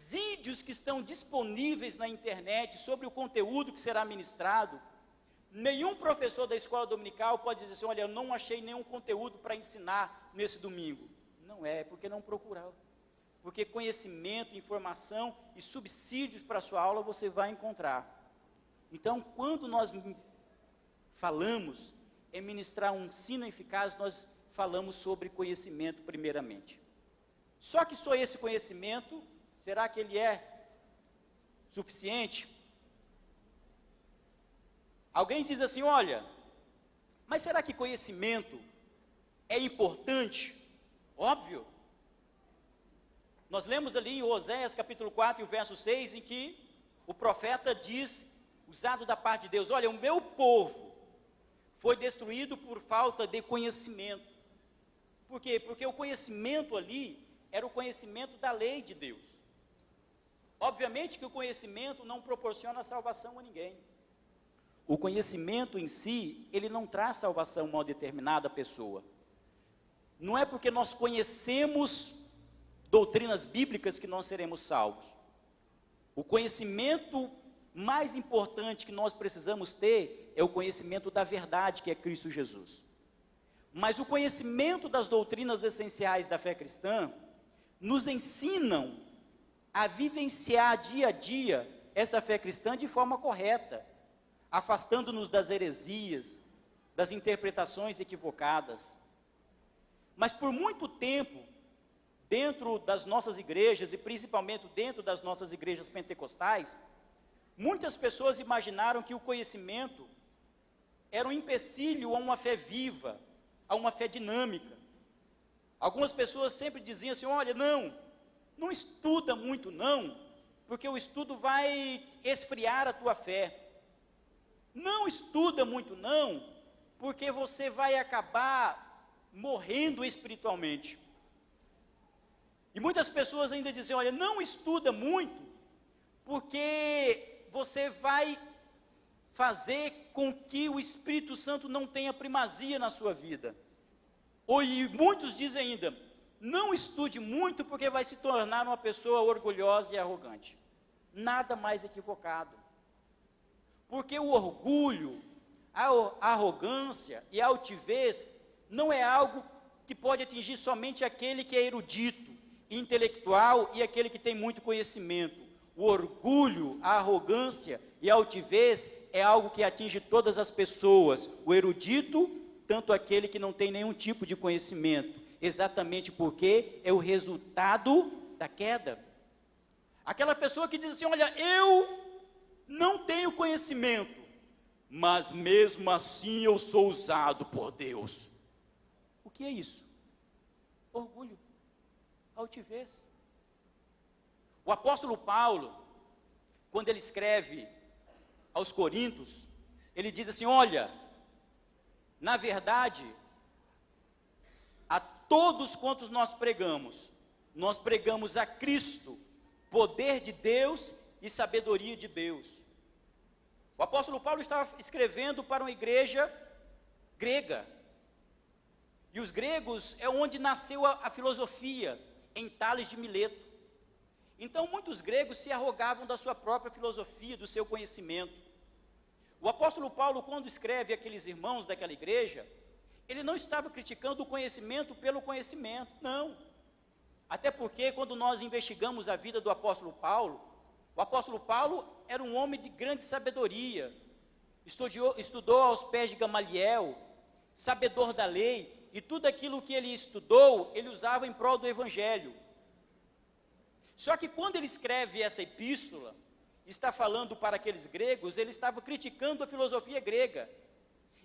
vídeos que estão disponíveis na internet sobre o conteúdo que será ministrado. Nenhum professor da escola dominical pode dizer assim, olha, eu não achei nenhum conteúdo para ensinar nesse domingo. Não é, porque não procurou. Porque conhecimento, informação e subsídios para a sua aula você vai encontrar. Então, quando nós falamos em ministrar um ensino eficaz, nós falamos sobre conhecimento primeiramente. Só que só esse conhecimento, será que ele é suficiente? Alguém diz assim, olha, mas será que conhecimento é importante? Óbvio. Nós lemos ali em Oséias capítulo 4 e o verso 6, em que o profeta diz, usado da parte de Deus, olha, o meu povo foi destruído por falta de conhecimento. Por quê? Porque o conhecimento ali era o conhecimento da lei de Deus. Obviamente que o conhecimento não proporciona salvação a ninguém. O conhecimento em si, ele não traz salvação a uma determinada pessoa. Não é porque nós conhecemos doutrinas bíblicas que nós seremos salvos. O conhecimento mais importante que nós precisamos ter é o conhecimento da verdade, que é Cristo Jesus. Mas o conhecimento das doutrinas essenciais da fé cristã nos ensinam a vivenciar dia a dia essa fé cristã de forma correta, afastando-nos das heresias, das interpretações equivocadas. Mas por muito tempo, dentro das nossas igrejas, e principalmente dentro das nossas igrejas pentecostais, muitas pessoas imaginaram que o conhecimento era um empecilho a uma fé viva, a uma fé dinâmica. Algumas pessoas sempre diziam assim, olha, não estuda muito não, porque o estudo vai esfriar a tua fé. Não estuda muito não, porque você vai acabar morrendo espiritualmente. E muitas pessoas ainda dizem, olha, não estuda muito, porque você vai fazer com que o Espírito Santo não tenha primazia na sua vida. E muitos dizem ainda, não estude muito, porque vai se tornar uma pessoa orgulhosa e arrogante. Nada mais equivocado. Porque o orgulho, a arrogância e a altivez não é algo que pode atingir somente aquele que é erudito, intelectual e aquele que tem muito conhecimento. O orgulho, a arrogância e a altivez é algo que atinge todas as pessoas. O erudito, tanto aquele que não tem nenhum tipo de conhecimento, exatamente porque é o resultado da queda. Aquela pessoa que diz assim, olha, eu não tenho conhecimento, mas mesmo assim eu sou usado por Deus. O que é isso? Orgulho, altivez. O apóstolo Paulo, quando ele escreve aos Coríntios, ele diz assim, olha, na verdade, a todos quantos nós pregamos a Cristo, poder de Deus e sabedoria de Deus. O apóstolo Paulo estava escrevendo para uma igreja grega, e os gregos é onde nasceu a filosofia, em Tales de Mileto. Então muitos gregos se arrogavam da sua própria filosofia, do seu conhecimento. O apóstolo Paulo, quando escreve aqueles irmãos daquela igreja, ele não estava criticando o conhecimento pelo conhecimento, não. Até porque quando nós investigamos a vida do apóstolo Paulo, o apóstolo Paulo era um homem de grande sabedoria, estudou aos pés de Gamaliel, sabedor da lei, e tudo aquilo que ele estudou, ele usava em prol do evangelho. Só que quando ele escreve essa epístola, está falando para aqueles gregos, ele estava criticando a filosofia grega,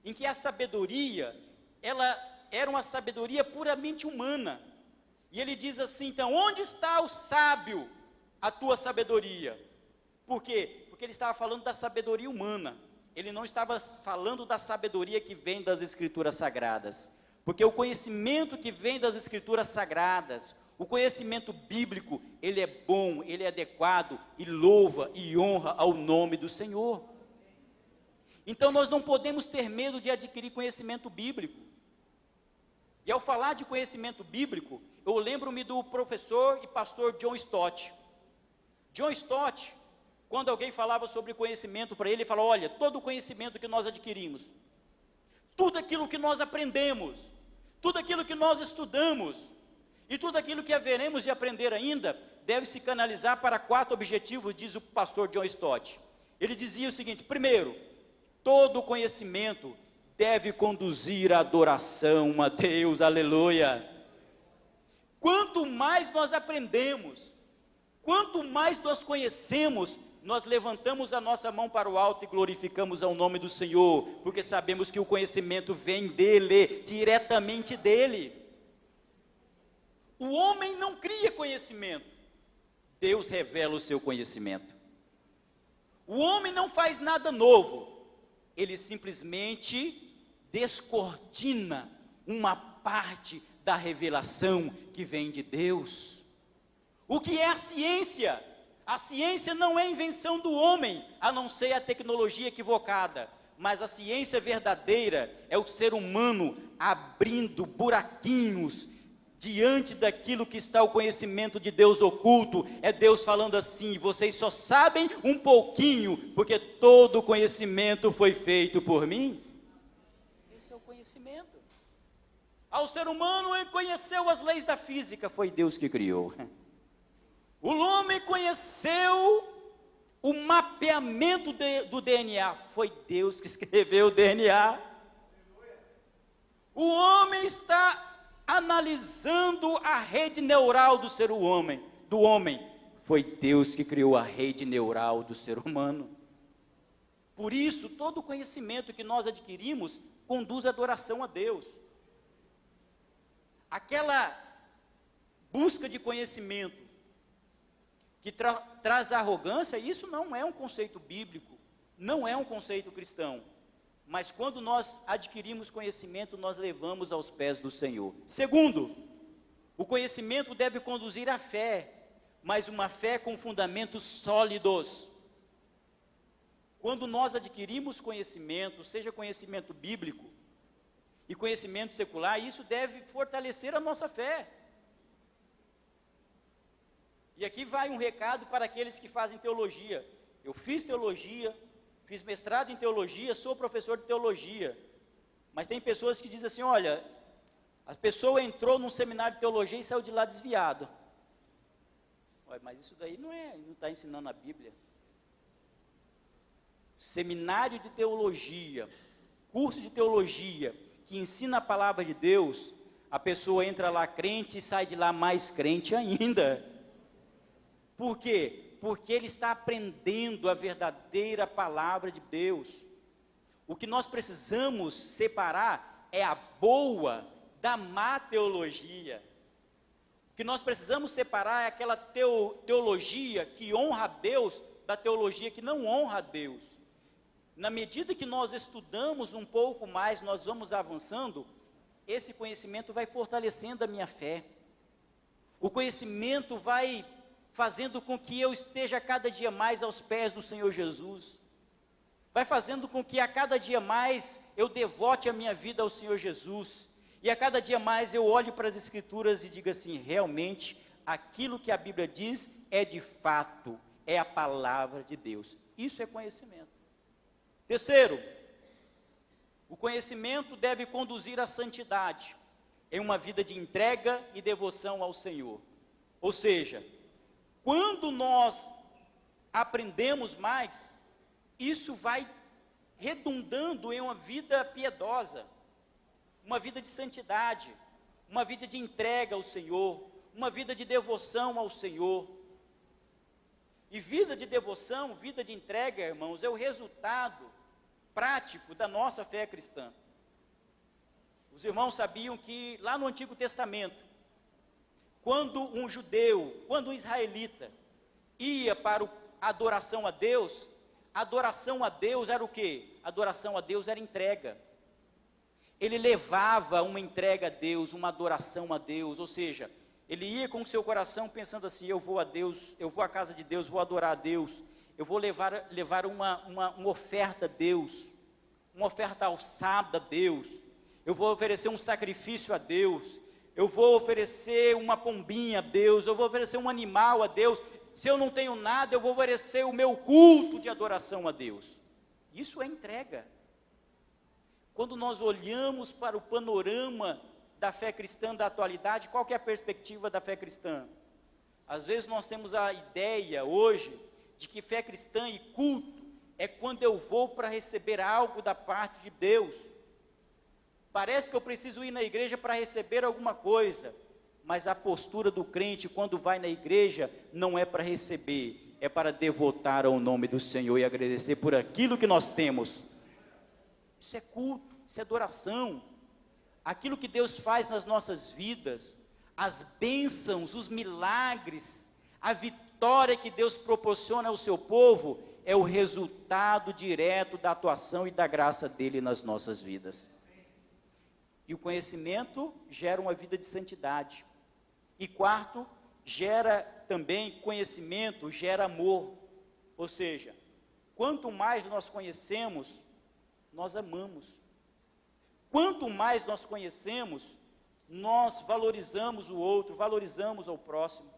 em que a sabedoria, ela era uma sabedoria puramente humana. E ele diz assim, então, onde está o sábio, a tua sabedoria? Por quê? Porque ele estava falando da sabedoria humana. Ele não estava falando da sabedoria que vem das Escrituras Sagradas. Porque o conhecimento que vem das Escrituras Sagradas, o conhecimento bíblico, ele é bom, ele é adequado e louva e honra ao nome do Senhor. Então nós não podemos ter medo de adquirir conhecimento bíblico. E ao falar de conhecimento bíblico, eu lembro-me do professor e pastor John Stott. John Stott, quando alguém falava sobre conhecimento para ele, ele falou, olha, todo o conhecimento que nós adquirimos, tudo aquilo que nós aprendemos, tudo aquilo que nós estudamos, e tudo aquilo que haveremos de aprender ainda, deve se canalizar para 4 objetivos, diz o pastor John Stott. Ele dizia o seguinte, primeiro, todo conhecimento deve conduzir à adoração a Deus, aleluia. Quanto mais nós aprendemos, quanto mais nós conhecemos, nós levantamos a nossa mão para o alto e glorificamos ao nome do Senhor, porque sabemos que o conhecimento vem dele, diretamente dele. O homem não cria conhecimento, Deus revela o seu conhecimento. O homem não faz nada novo, ele simplesmente descortina uma parte da revelação que vem de Deus. O que é a ciência? A ciência não é invenção do homem, a não ser a tecnologia equivocada, mas a ciência verdadeira é o ser humano abrindo buraquinhos diante daquilo que está o conhecimento de Deus oculto. É Deus falando assim, vocês só sabem um pouquinho, porque todo o conhecimento foi feito por mim. Esse é o conhecimento. Ao ser humano, ele conheceu as leis da física, foi Deus que criou. O homem conheceu o mapeamento do DNA, foi Deus que escreveu o DNA. O homem está analisando a rede neural do ser homem, foi Deus que criou a rede neural do ser humano. Por isso, todo o conhecimento que nós adquirimos conduz à adoração a Deus. Aquela busca de conhecimento que traz arrogância, isso não é um conceito bíblico, não é um conceito cristão. Mas quando nós adquirimos conhecimento, nós levamos aos pés do Senhor. Segundo, o conhecimento deve conduzir à fé, mas uma fé com fundamentos sólidos. Quando nós adquirimos conhecimento, seja conhecimento bíblico e conhecimento secular, isso deve fortalecer a nossa fé. E aqui vai um recado para aqueles que fazem teologia. Eu fiz teologia, fiz mestrado em teologia, sou professor de teologia, mas tem pessoas que dizem assim, olha, a pessoa entrou num seminário de teologia e saiu de lá desviado. Olha, mas isso daí não está ensinando a Bíblia. Seminário de teologia, curso de teologia, que ensina a palavra de Deus, a pessoa entra lá crente e sai de lá mais crente ainda. Por quê? Porque ele está aprendendo a verdadeira palavra de Deus. O que nós precisamos separar é a boa da má teologia. O que nós precisamos separar é aquela teologia que honra a Deus da teologia que não honra a Deus. Na medida que nós estudamos um pouco mais, nós vamos avançando, esse conhecimento vai fortalecendo a minha fé. O conhecimento vai fazendo com que eu esteja cada dia mais aos pés do Senhor Jesus, vai fazendo com que a cada dia mais eu devote a minha vida ao Senhor Jesus, e a cada dia mais eu olhe para as Escrituras e diga assim, realmente, aquilo que a Bíblia diz é de fato, é a palavra de Deus. Isso é conhecimento. Terceiro, o conhecimento deve conduzir à santidade, em uma vida de entrega e devoção ao Senhor. Ou seja, quando nós aprendemos mais, isso vai redundando em uma vida piedosa, uma vida de santidade, uma vida de entrega ao Senhor, uma vida de devoção ao Senhor. E vida de devoção, vida de entrega, irmãos, é o resultado prático da nossa fé cristã. Os irmãos sabiam que lá no Antigo Testamento, quando um judeu, quando um israelita ia para a adoração a Deus era o quê? Adoração a Deus era entrega. Ele levava uma entrega a Deus, uma adoração a Deus, ou seja, ele ia com o seu coração pensando assim: eu vou a Deus, eu vou à casa de Deus, vou adorar a Deus, eu vou levar uma oferta a Deus, uma oferta alçada a Deus, eu vou oferecer um sacrifício a Deus, eu vou oferecer uma pombinha a Deus, eu vou oferecer um animal a Deus. Se eu não tenho nada, eu vou oferecer o meu culto de adoração a Deus. Isso é entrega. Quando nós olhamos para o panorama da fé cristã da atualidade, qual que é a perspectiva da fé cristã? Às vezes nós temos a ideia hoje de que fé cristã e culto é quando eu vou para receber algo da parte de Deus. Parece que eu preciso ir na igreja para receber alguma coisa, mas a postura do crente quando vai na igreja não é para receber, é para devotar ao nome do Senhor e agradecer por aquilo que nós temos. Isso é culto, isso é adoração. Aquilo que Deus faz nas nossas vidas, as bênçãos, os milagres, a vitória que Deus proporciona ao seu povo, é o resultado direto da atuação e da graça dele nas nossas vidas. E o conhecimento gera uma vida de santidade. E quarto, gera também conhecimento, gera amor. Ou seja, quanto mais nós conhecemos, nós amamos. Quanto mais nós conhecemos, nós valorizamos o outro, valorizamos ao próximo.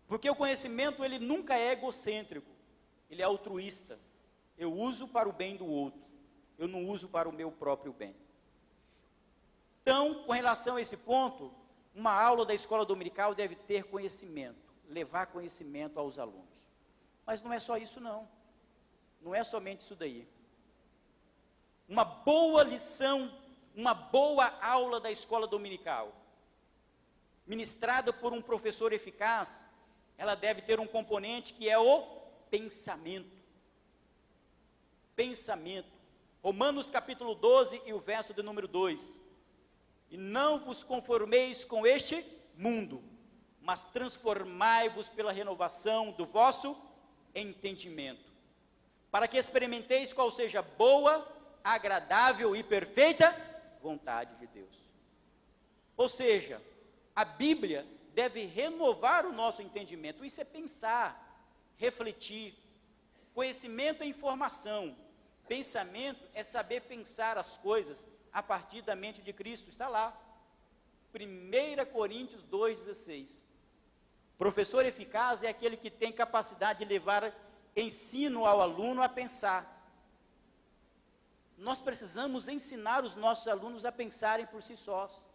Porque o conhecimento, ele nunca é egocêntrico, ele é altruísta. Eu uso para o bem do outro, eu não uso para o meu próprio bem. Então, com relação a esse ponto, uma aula da escola dominical deve ter conhecimento, levar conhecimento aos alunos. Mas não é só isso não, não é somente isso daí. Uma boa lição, uma boa aula da escola dominical, ministrada por um professor eficaz, ela deve ter um componente que é o pensamento. Pensamento. Romanos capítulo 12 e o verso de número 2. E não vos conformeis com este mundo, mas transformai-vos pela renovação do vosso entendimento, para que experimenteis qual seja boa, agradável e perfeita vontade de Deus. Ou seja, a Bíblia deve renovar o nosso entendimento. Isso é pensar, refletir. Conhecimento é informação, pensamento é saber pensar as coisas a partir da mente de Cristo. Está lá, 1 Coríntios 2,16. Professor eficaz é aquele que tem capacidade de levar ensino ao aluno a pensar. Nós precisamos ensinar os nossos alunos a pensarem por si sós,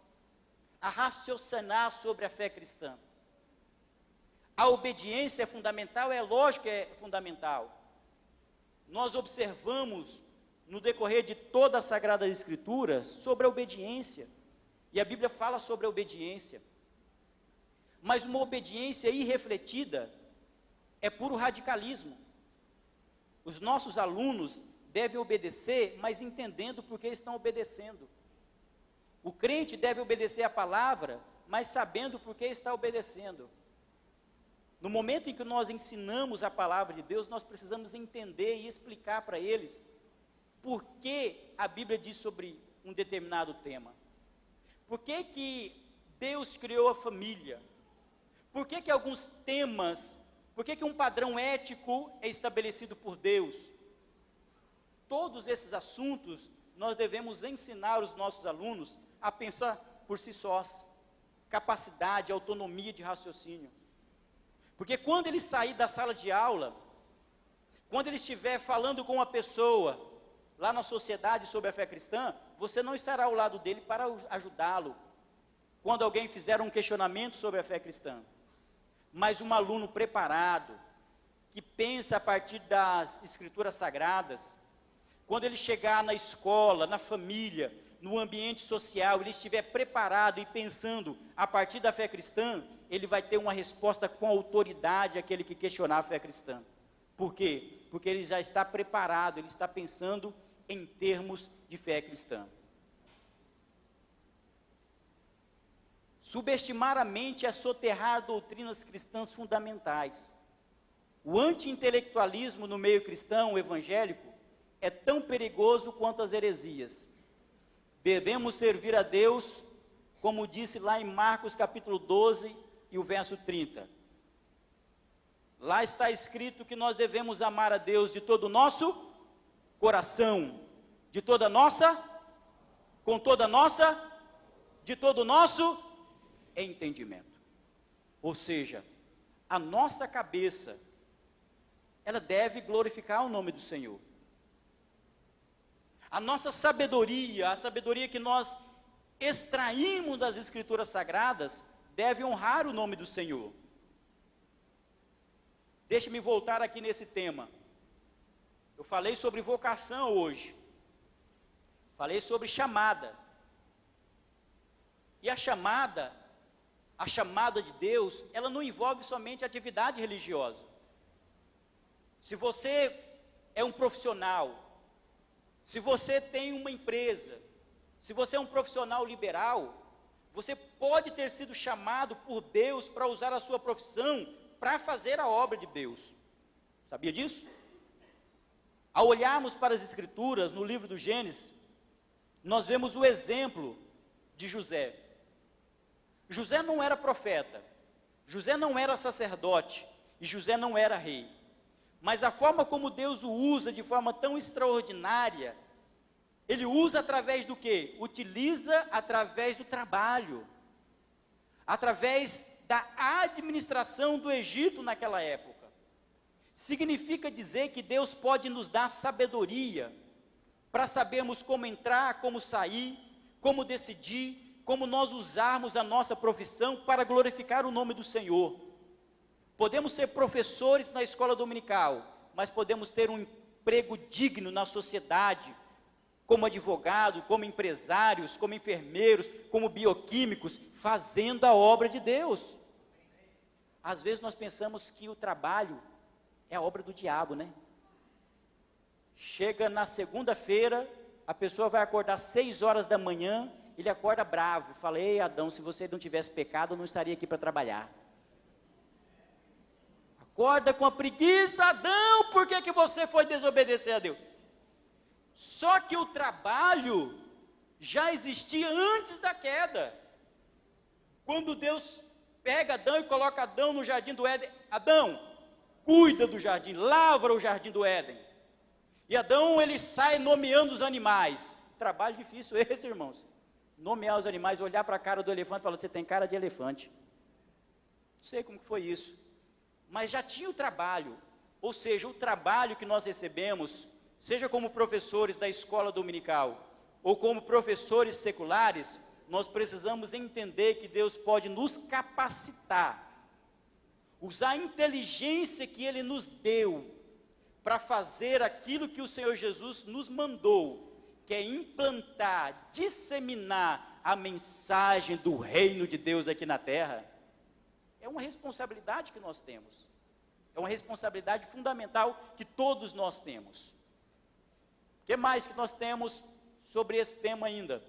a raciocinar sobre a fé cristã. A obediência é fundamental, é lógico que é fundamental. Nós observamos no decorrer de toda a Sagrada Escritura sobre a obediência, e a Bíblia fala sobre a obediência, mas uma obediência irrefletida é puro radicalismo. Os nossos alunos devem obedecer, mas entendendo por que estão obedecendo. O crente deve obedecer a palavra, mas sabendo por que está obedecendo. No momento em que nós ensinamos a palavra de Deus, nós precisamos entender e explicar para eles por que a Bíblia diz sobre um determinado tema. Por que que Deus criou a família? Por que que alguns temas, por que que um padrão ético é estabelecido por Deus? Todos esses assuntos, nós devemos ensinar os nossos alunos a pensar por si sós, capacidade, autonomia de raciocínio. Porque quando ele sair da sala de aula, quando ele estiver falando com uma pessoa, lá na sociedade sobre a fé cristã, você não estará ao lado dele para ajudá-lo, quando alguém fizer um questionamento sobre a fé cristã. Mas um aluno preparado, que pensa a partir das escrituras sagradas, quando ele chegar na escola, na família, no ambiente social, ele estiver preparado e pensando a partir da fé cristã, ele vai ter uma resposta com autoridade àquele que questionar a fé cristã. Por quê? Porque ele já está preparado, ele está pensando em termos de fé cristã. Subestimar a mente é soterrar doutrinas cristãs fundamentais. O anti-intelectualismo no meio cristão evangélico é tão perigoso quanto as heresias. Devemos servir a Deus, como disse lá em Marcos capítulo 12 e o verso 30. Lá está escrito que nós devemos amar a Deus de todo o nosso coração, de toda a nossa, com toda a nossa, de todo o nosso entendimento. Ou seja, a nossa cabeça, ela deve glorificar o nome do Senhor. A nossa sabedoria, a sabedoria que nós extraímos das Escrituras Sagradas, deve honrar o nome do Senhor. Deixe-me voltar aqui nesse tema. Eu falei sobre vocação hoje. Falei sobre chamada. E a chamada de Deus, ela não envolve somente atividade religiosa. Se você é um profissional, se você tem uma empresa, se você é um profissional liberal, você pode ter sido chamado por Deus para usar a sua profissão para fazer a obra de Deus. Sabia disso? Ao olharmos para as Escrituras, no livro do Gênesis, nós vemos o exemplo de José. José não era profeta, José não era sacerdote, e José não era rei. Mas a forma como Deus o usa de forma tão extraordinária, Ele usa através do quê? Utiliza através do trabalho, através da administração do Egito naquela época. Significa dizer que Deus pode nos dar sabedoria, para sabermos como entrar, como sair, como decidir, como nós usarmos a nossa profissão para glorificar o nome do Senhor. Podemos ser professores na escola dominical, mas podemos ter um emprego digno na sociedade, como advogado, como empresários, como enfermeiros, como bioquímicos, fazendo a obra de Deus. Às vezes nós pensamos que o trabalho é a obra do diabo, né? Chega na segunda-feira, a pessoa vai acordar 6 horas da manhã, ele acorda bravo, fala: ei Adão, se você não tivesse pecado, eu não estaria aqui para trabalhar. Acorda com a preguiça: Adão, por que você foi desobedecer a Deus? Só que o trabalho já existia antes da queda. Quando Deus pega Adão e coloca Adão no jardim do Éden: Adão, cuida do jardim, lavra o jardim do Éden. E Adão, ele sai nomeando os animais. Trabalho difícil esse, irmãos. Nomear os animais, olhar para a cara do elefante e falar: você tem cara de elefante. Não sei como que foi isso. Mas já tinha o trabalho, ou seja, o trabalho que nós recebemos, seja como professores da escola dominical, ou como professores seculares, nós precisamos entender que Deus pode nos capacitar, usar a inteligência que Ele nos deu, para fazer aquilo que o Senhor Jesus nos mandou, que é implantar, disseminar a mensagem do reino de Deus aqui na terra. É uma responsabilidade que nós temos, é uma responsabilidade fundamental que todos nós temos. O que mais que nós temos sobre esse tema ainda?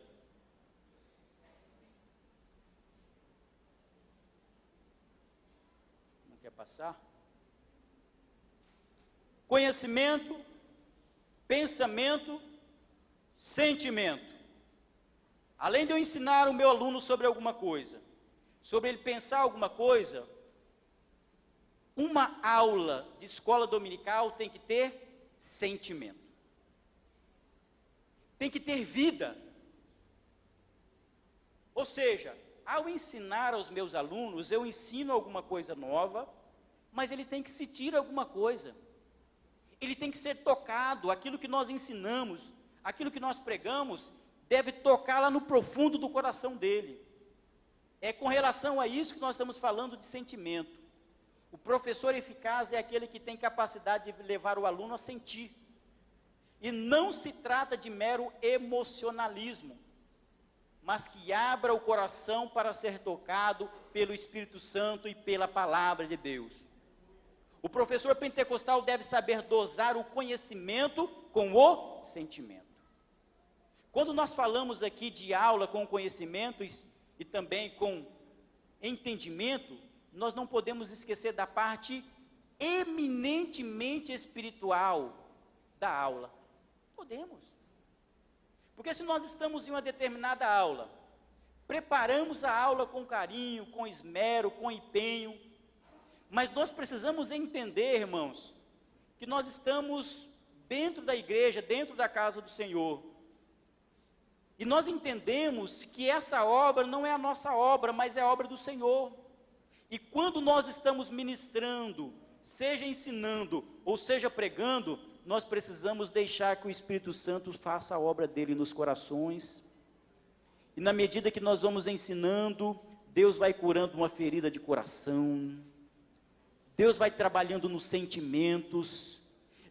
Não quer passar? Conhecimento, pensamento, sentimento. Além de eu ensinar o meu aluno sobre alguma coisa, sobre ele pensar alguma coisa, uma aula de escola dominical tem que ter sentimento. Tem que ter vida. Ou seja, ao ensinar aos meus alunos, eu ensino alguma coisa nova, mas ele tem que sentir alguma coisa. Ele tem que ser tocado. Aquilo que nós ensinamos, aquilo que nós pregamos, deve tocar lá no profundo do coração dele. É com relação a isso que nós estamos falando de sentimento. O professor eficaz é aquele que tem capacidade de levar o aluno a sentir. E não se trata de mero emocionalismo, mas que abra o coração para ser tocado pelo Espírito Santo e pela palavra de Deus. O professor pentecostal deve saber dosar o conhecimento com o sentimento. Quando nós falamos aqui de aula com conhecimento e também com entendimento, nós não podemos esquecer da parte eminentemente espiritual da aula. Podemos. Porque se nós estamos em uma determinada aula, preparamos a aula com carinho, com esmero, com empenho, mas nós precisamos entender, irmãos, que nós estamos dentro da igreja, dentro da casa do Senhor. E nós entendemos que essa obra não é a nossa obra, mas é a obra do Senhor. E quando nós estamos ministrando, seja ensinando ou seja pregando, nós precisamos deixar que o Espírito Santo faça a obra dele nos corações. E na medida que nós vamos ensinando, Deus vai curando uma ferida de coração, Deus vai trabalhando nos sentimentos,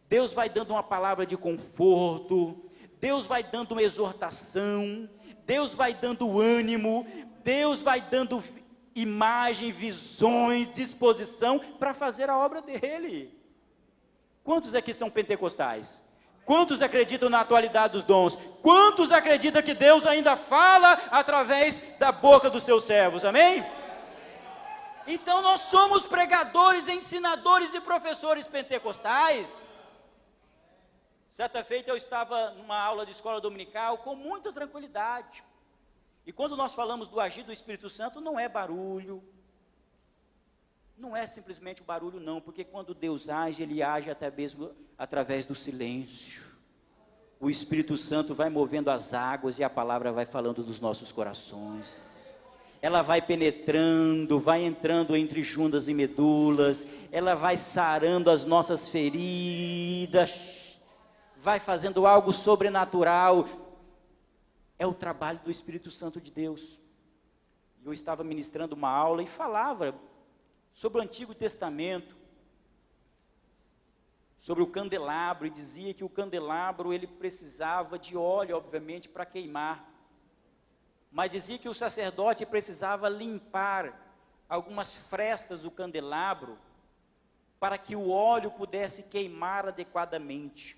Deus vai dando uma palavra de conforto, Deus vai dando uma exortação, Deus vai dando ânimo, Deus vai dando imagem, visões, disposição para fazer a obra dele. Quantos aqui são pentecostais? Quantos acreditam na atualidade dos dons? Quantos acreditam que Deus ainda fala através da boca dos seus servos? Amém? Então nós somos pregadores, ensinadores e professores pentecostais. Certa feita eu estava numa aula de escola dominical com muita tranquilidade. E quando nós falamos do agir do Espírito Santo, não é barulho. Não é simplesmente o barulho não, porque quando Deus age, Ele age até mesmo através do silêncio. O Espírito Santo vai movendo as águas e a palavra vai falando dos nossos corações. Ela vai penetrando, vai entrando entre juntas e medulas, ela vai sarando as nossas feridas, vai fazendo algo sobrenatural. É o trabalho do Espírito Santo de Deus. Eu estava ministrando uma aula e falava sobre o Antigo Testamento, sobre o candelabro, e dizia que o candelabro ele precisava de óleo, obviamente, para queimar, mas dizia que o sacerdote precisava limpar algumas frestas do candelabro, para que o óleo pudesse queimar adequadamente.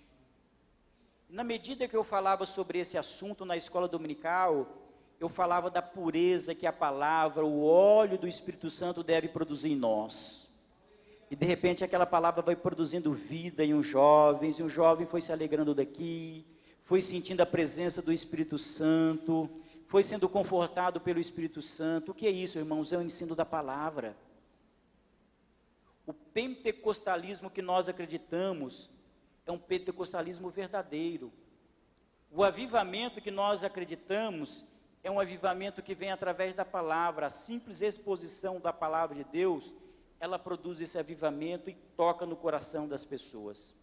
Na medida que eu falava sobre esse assunto na escola dominical, eu falava da pureza que a palavra, o óleo do Espírito Santo deve produzir em nós. E de repente aquela palavra vai produzindo vida em uns jovens, e um jovem foi se alegrando daqui, foi sentindo a presença do Espírito Santo, foi sendo confortado pelo Espírito Santo. O que é isso, irmãos? É o ensino da palavra. O pentecostalismo que nós acreditamos é um pentecostalismo verdadeiro. O avivamento que nós acreditamos é um avivamento que vem através da palavra. A simples exposição da palavra de Deus, ela produz esse avivamento e toca no coração das pessoas.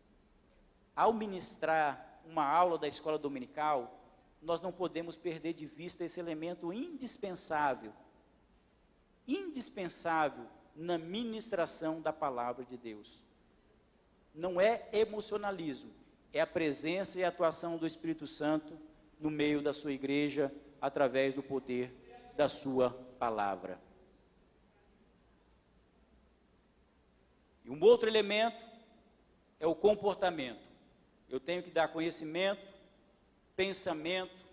Ao ministrar uma aula da escola dominical, nós não podemos perder de vista esse elemento indispensável na ministração da palavra de Deus. Não é emocionalismo, é a presença e a atuação do Espírito Santo no meio da sua igreja, através do poder da sua palavra. E um outro elemento é o comportamento. Eu tenho que dar conhecimento, pensamento,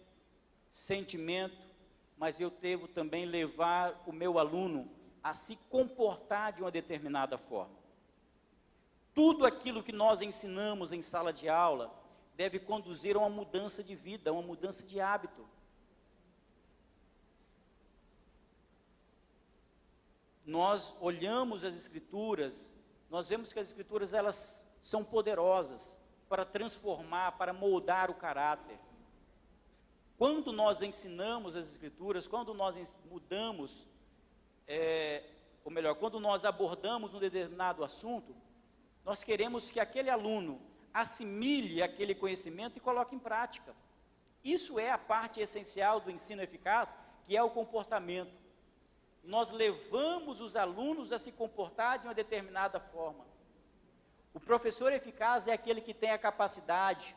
sentimento, mas eu devo também levar o meu aluno a se comportar de uma determinada forma. Tudo aquilo que nós ensinamos em sala de aula deve conduzir a uma mudança de vida, a uma mudança de hábito. Nós olhamos as Escrituras, nós vemos que as Escrituras elas são poderosas para transformar, para moldar o caráter. Quando nós ensinamos as Escrituras, quando nós mudamos, ou melhor, quando nós abordamos um determinado assunto, nós queremos que aquele aluno assimile aquele conhecimento e coloque em prática. Isso é a parte essencial do ensino eficaz, que é o comportamento. Nós levamos os alunos a se comportar de uma determinada forma. O professor eficaz é aquele que tem a capacidade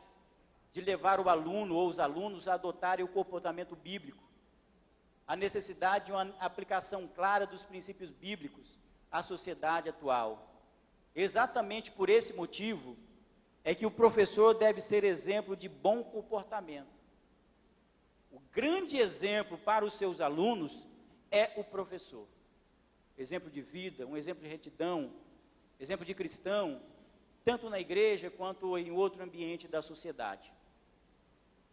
de levar o aluno ou os alunos a adotarem o comportamento bíblico, a necessidade de uma aplicação clara dos princípios bíblicos à sociedade atual. Exatamente por esse motivo é que o professor deve ser exemplo de bom comportamento. O grande exemplo para os seus alunos é o professor. exemplo de vida, um exemplo de retidão, exemplo de cristão, tanto na igreja quanto em outro ambiente da sociedade.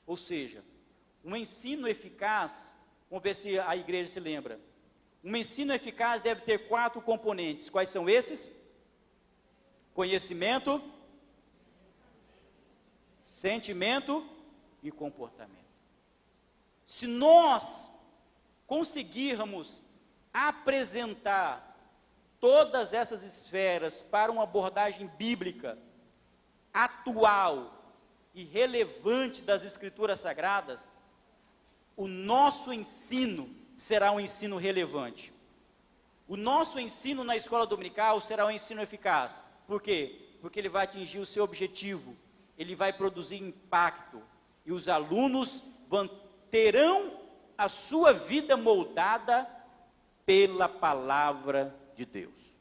Ou seja, um ensino eficaz, vamos ver se a igreja se lembra, um ensino eficaz deve ter 4 componentes. Quais são esses? Conhecimento, sentimento e comportamento. Se nós conseguirmos apresentar todas essas esferas para uma abordagem bíblica, atual e relevante das Escrituras Sagradas, o nosso ensino será um ensino relevante. O nosso ensino na escola dominical será um ensino eficaz. Por quê? Porque ele vai atingir o seu objetivo, ele vai produzir impacto, e os alunos terão a sua vida moldada pela palavra de Deus.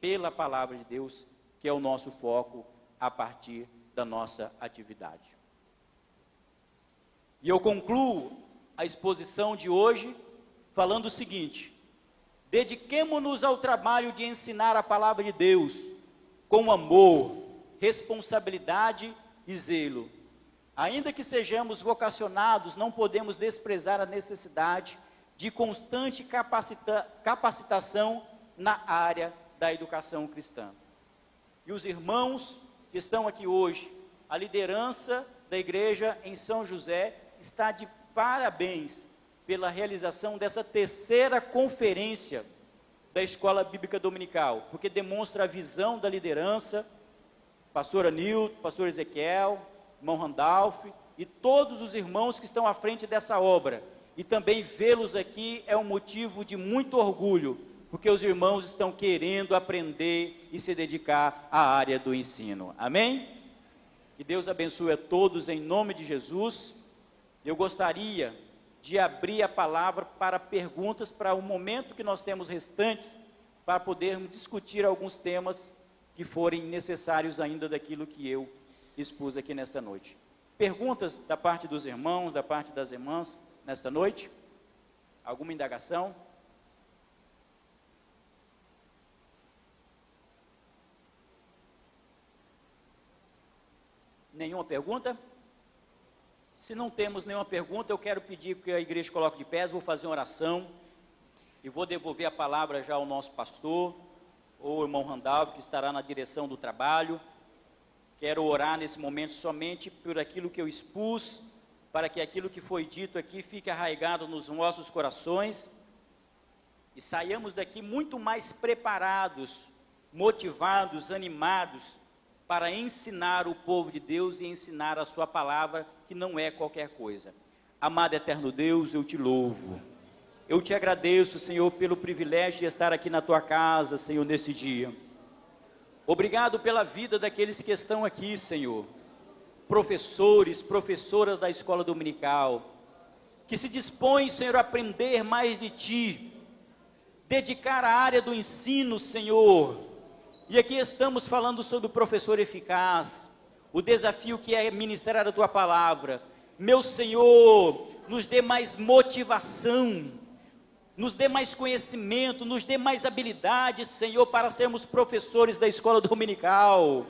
Pela palavra de Deus, que é o nosso foco a partir da nossa atividade. E eu concluo a exposição de hoje falando o seguinte: dediquemo-nos ao trabalho de ensinar a palavra de Deus com amor, responsabilidade e zelo. Ainda que sejamos vocacionados, não podemos desprezar a necessidade de constante capacitação na área da educação cristã. E os irmãos que estão aqui hoje, a liderança da igreja em São José está de parabéns pela realização dessa 3ª conferência da Escola Bíblica Dominical, porque demonstra a visão da liderança, pastor Anilton, pastor Ezequiel, irmão Randolph e todos os irmãos que estão à frente dessa obra. E também vê-los aqui é um motivo de muito orgulho, porque os irmãos estão querendo aprender e se dedicar à área do ensino. Amém? Que Deus abençoe a todos em nome de Jesus. Eu gostaria de abrir a palavra para perguntas, para o momento que nós temos restantes, para podermos discutir alguns temas que forem necessários ainda daquilo que eu expus aqui nesta noite. Perguntas da parte dos irmãos, da parte das irmãs, nesta noite? Alguma indagação? Nenhuma pergunta? Se não temos nenhuma pergunta, eu quero pedir que a igreja coloque de pé, vou fazer uma oração e vou devolver a palavra já ao nosso pastor, ou irmão Randolph, que estará na direção do trabalho. Quero orar nesse momento somente por aquilo que eu expus, para que aquilo que foi dito aqui fique arraigado nos nossos corações e saiamos daqui muito mais preparados, motivados, animados, para ensinar o povo de Deus e ensinar a sua palavra, que não é qualquer coisa. Amado eterno Deus, eu te louvo. Eu te agradeço, Senhor, pelo privilégio de estar aqui na tua casa, Senhor, nesse dia. Obrigado pela vida daqueles que estão aqui, Senhor. Professores, professoras da escola dominical, que se dispõem, Senhor, a aprender mais de ti, dedicar a área do ensino, Senhor. E aqui estamos falando sobre o professor eficaz, o desafio que é ministrar a tua palavra. Meu Senhor, nos dê mais motivação, nos dê mais conhecimento, nos dê mais habilidades, Senhor, para sermos professores da escola dominical.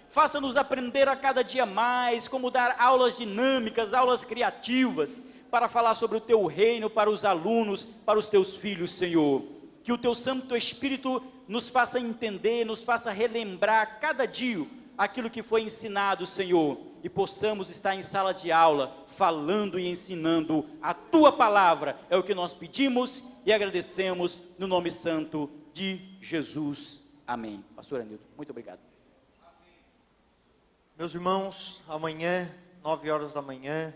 Faça-nos aprender a cada dia mais como dar aulas dinâmicas, aulas criativas, para falar sobre o teu reino para os alunos, para os teus filhos, Senhor. Que o teu Santo Espírito nos faça entender, nos faça relembrar cada dia aquilo que foi ensinado, Senhor, e possamos estar em sala de aula, falando e ensinando a tua palavra. É o que nós pedimos e agradecemos no nome santo de Jesus. Amém. Pastor Anilton, muito obrigado. Meus irmãos, amanhã, 9 horas da manhã,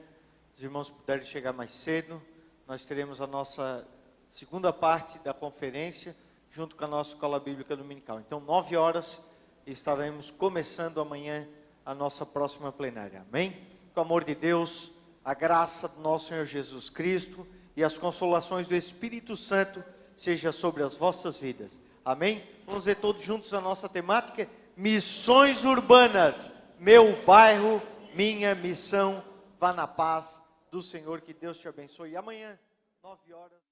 os irmãos puderem chegar mais cedo, nós teremos a nossa segunda parte da conferência, junto com a nossa escola bíblica dominical. Então, 9 horas, estaremos começando amanhã a nossa próxima plenária. Amém? Com o amor de Deus, a graça do nosso Senhor Jesus Cristo e as consolações do Espírito Santo seja sobre as vossas vidas. Amém? Vamos ver todos juntos a nossa temática: missões urbanas. Meu bairro, minha missão. Vá na paz do Senhor, que Deus te abençoe. E amanhã, 9 horas...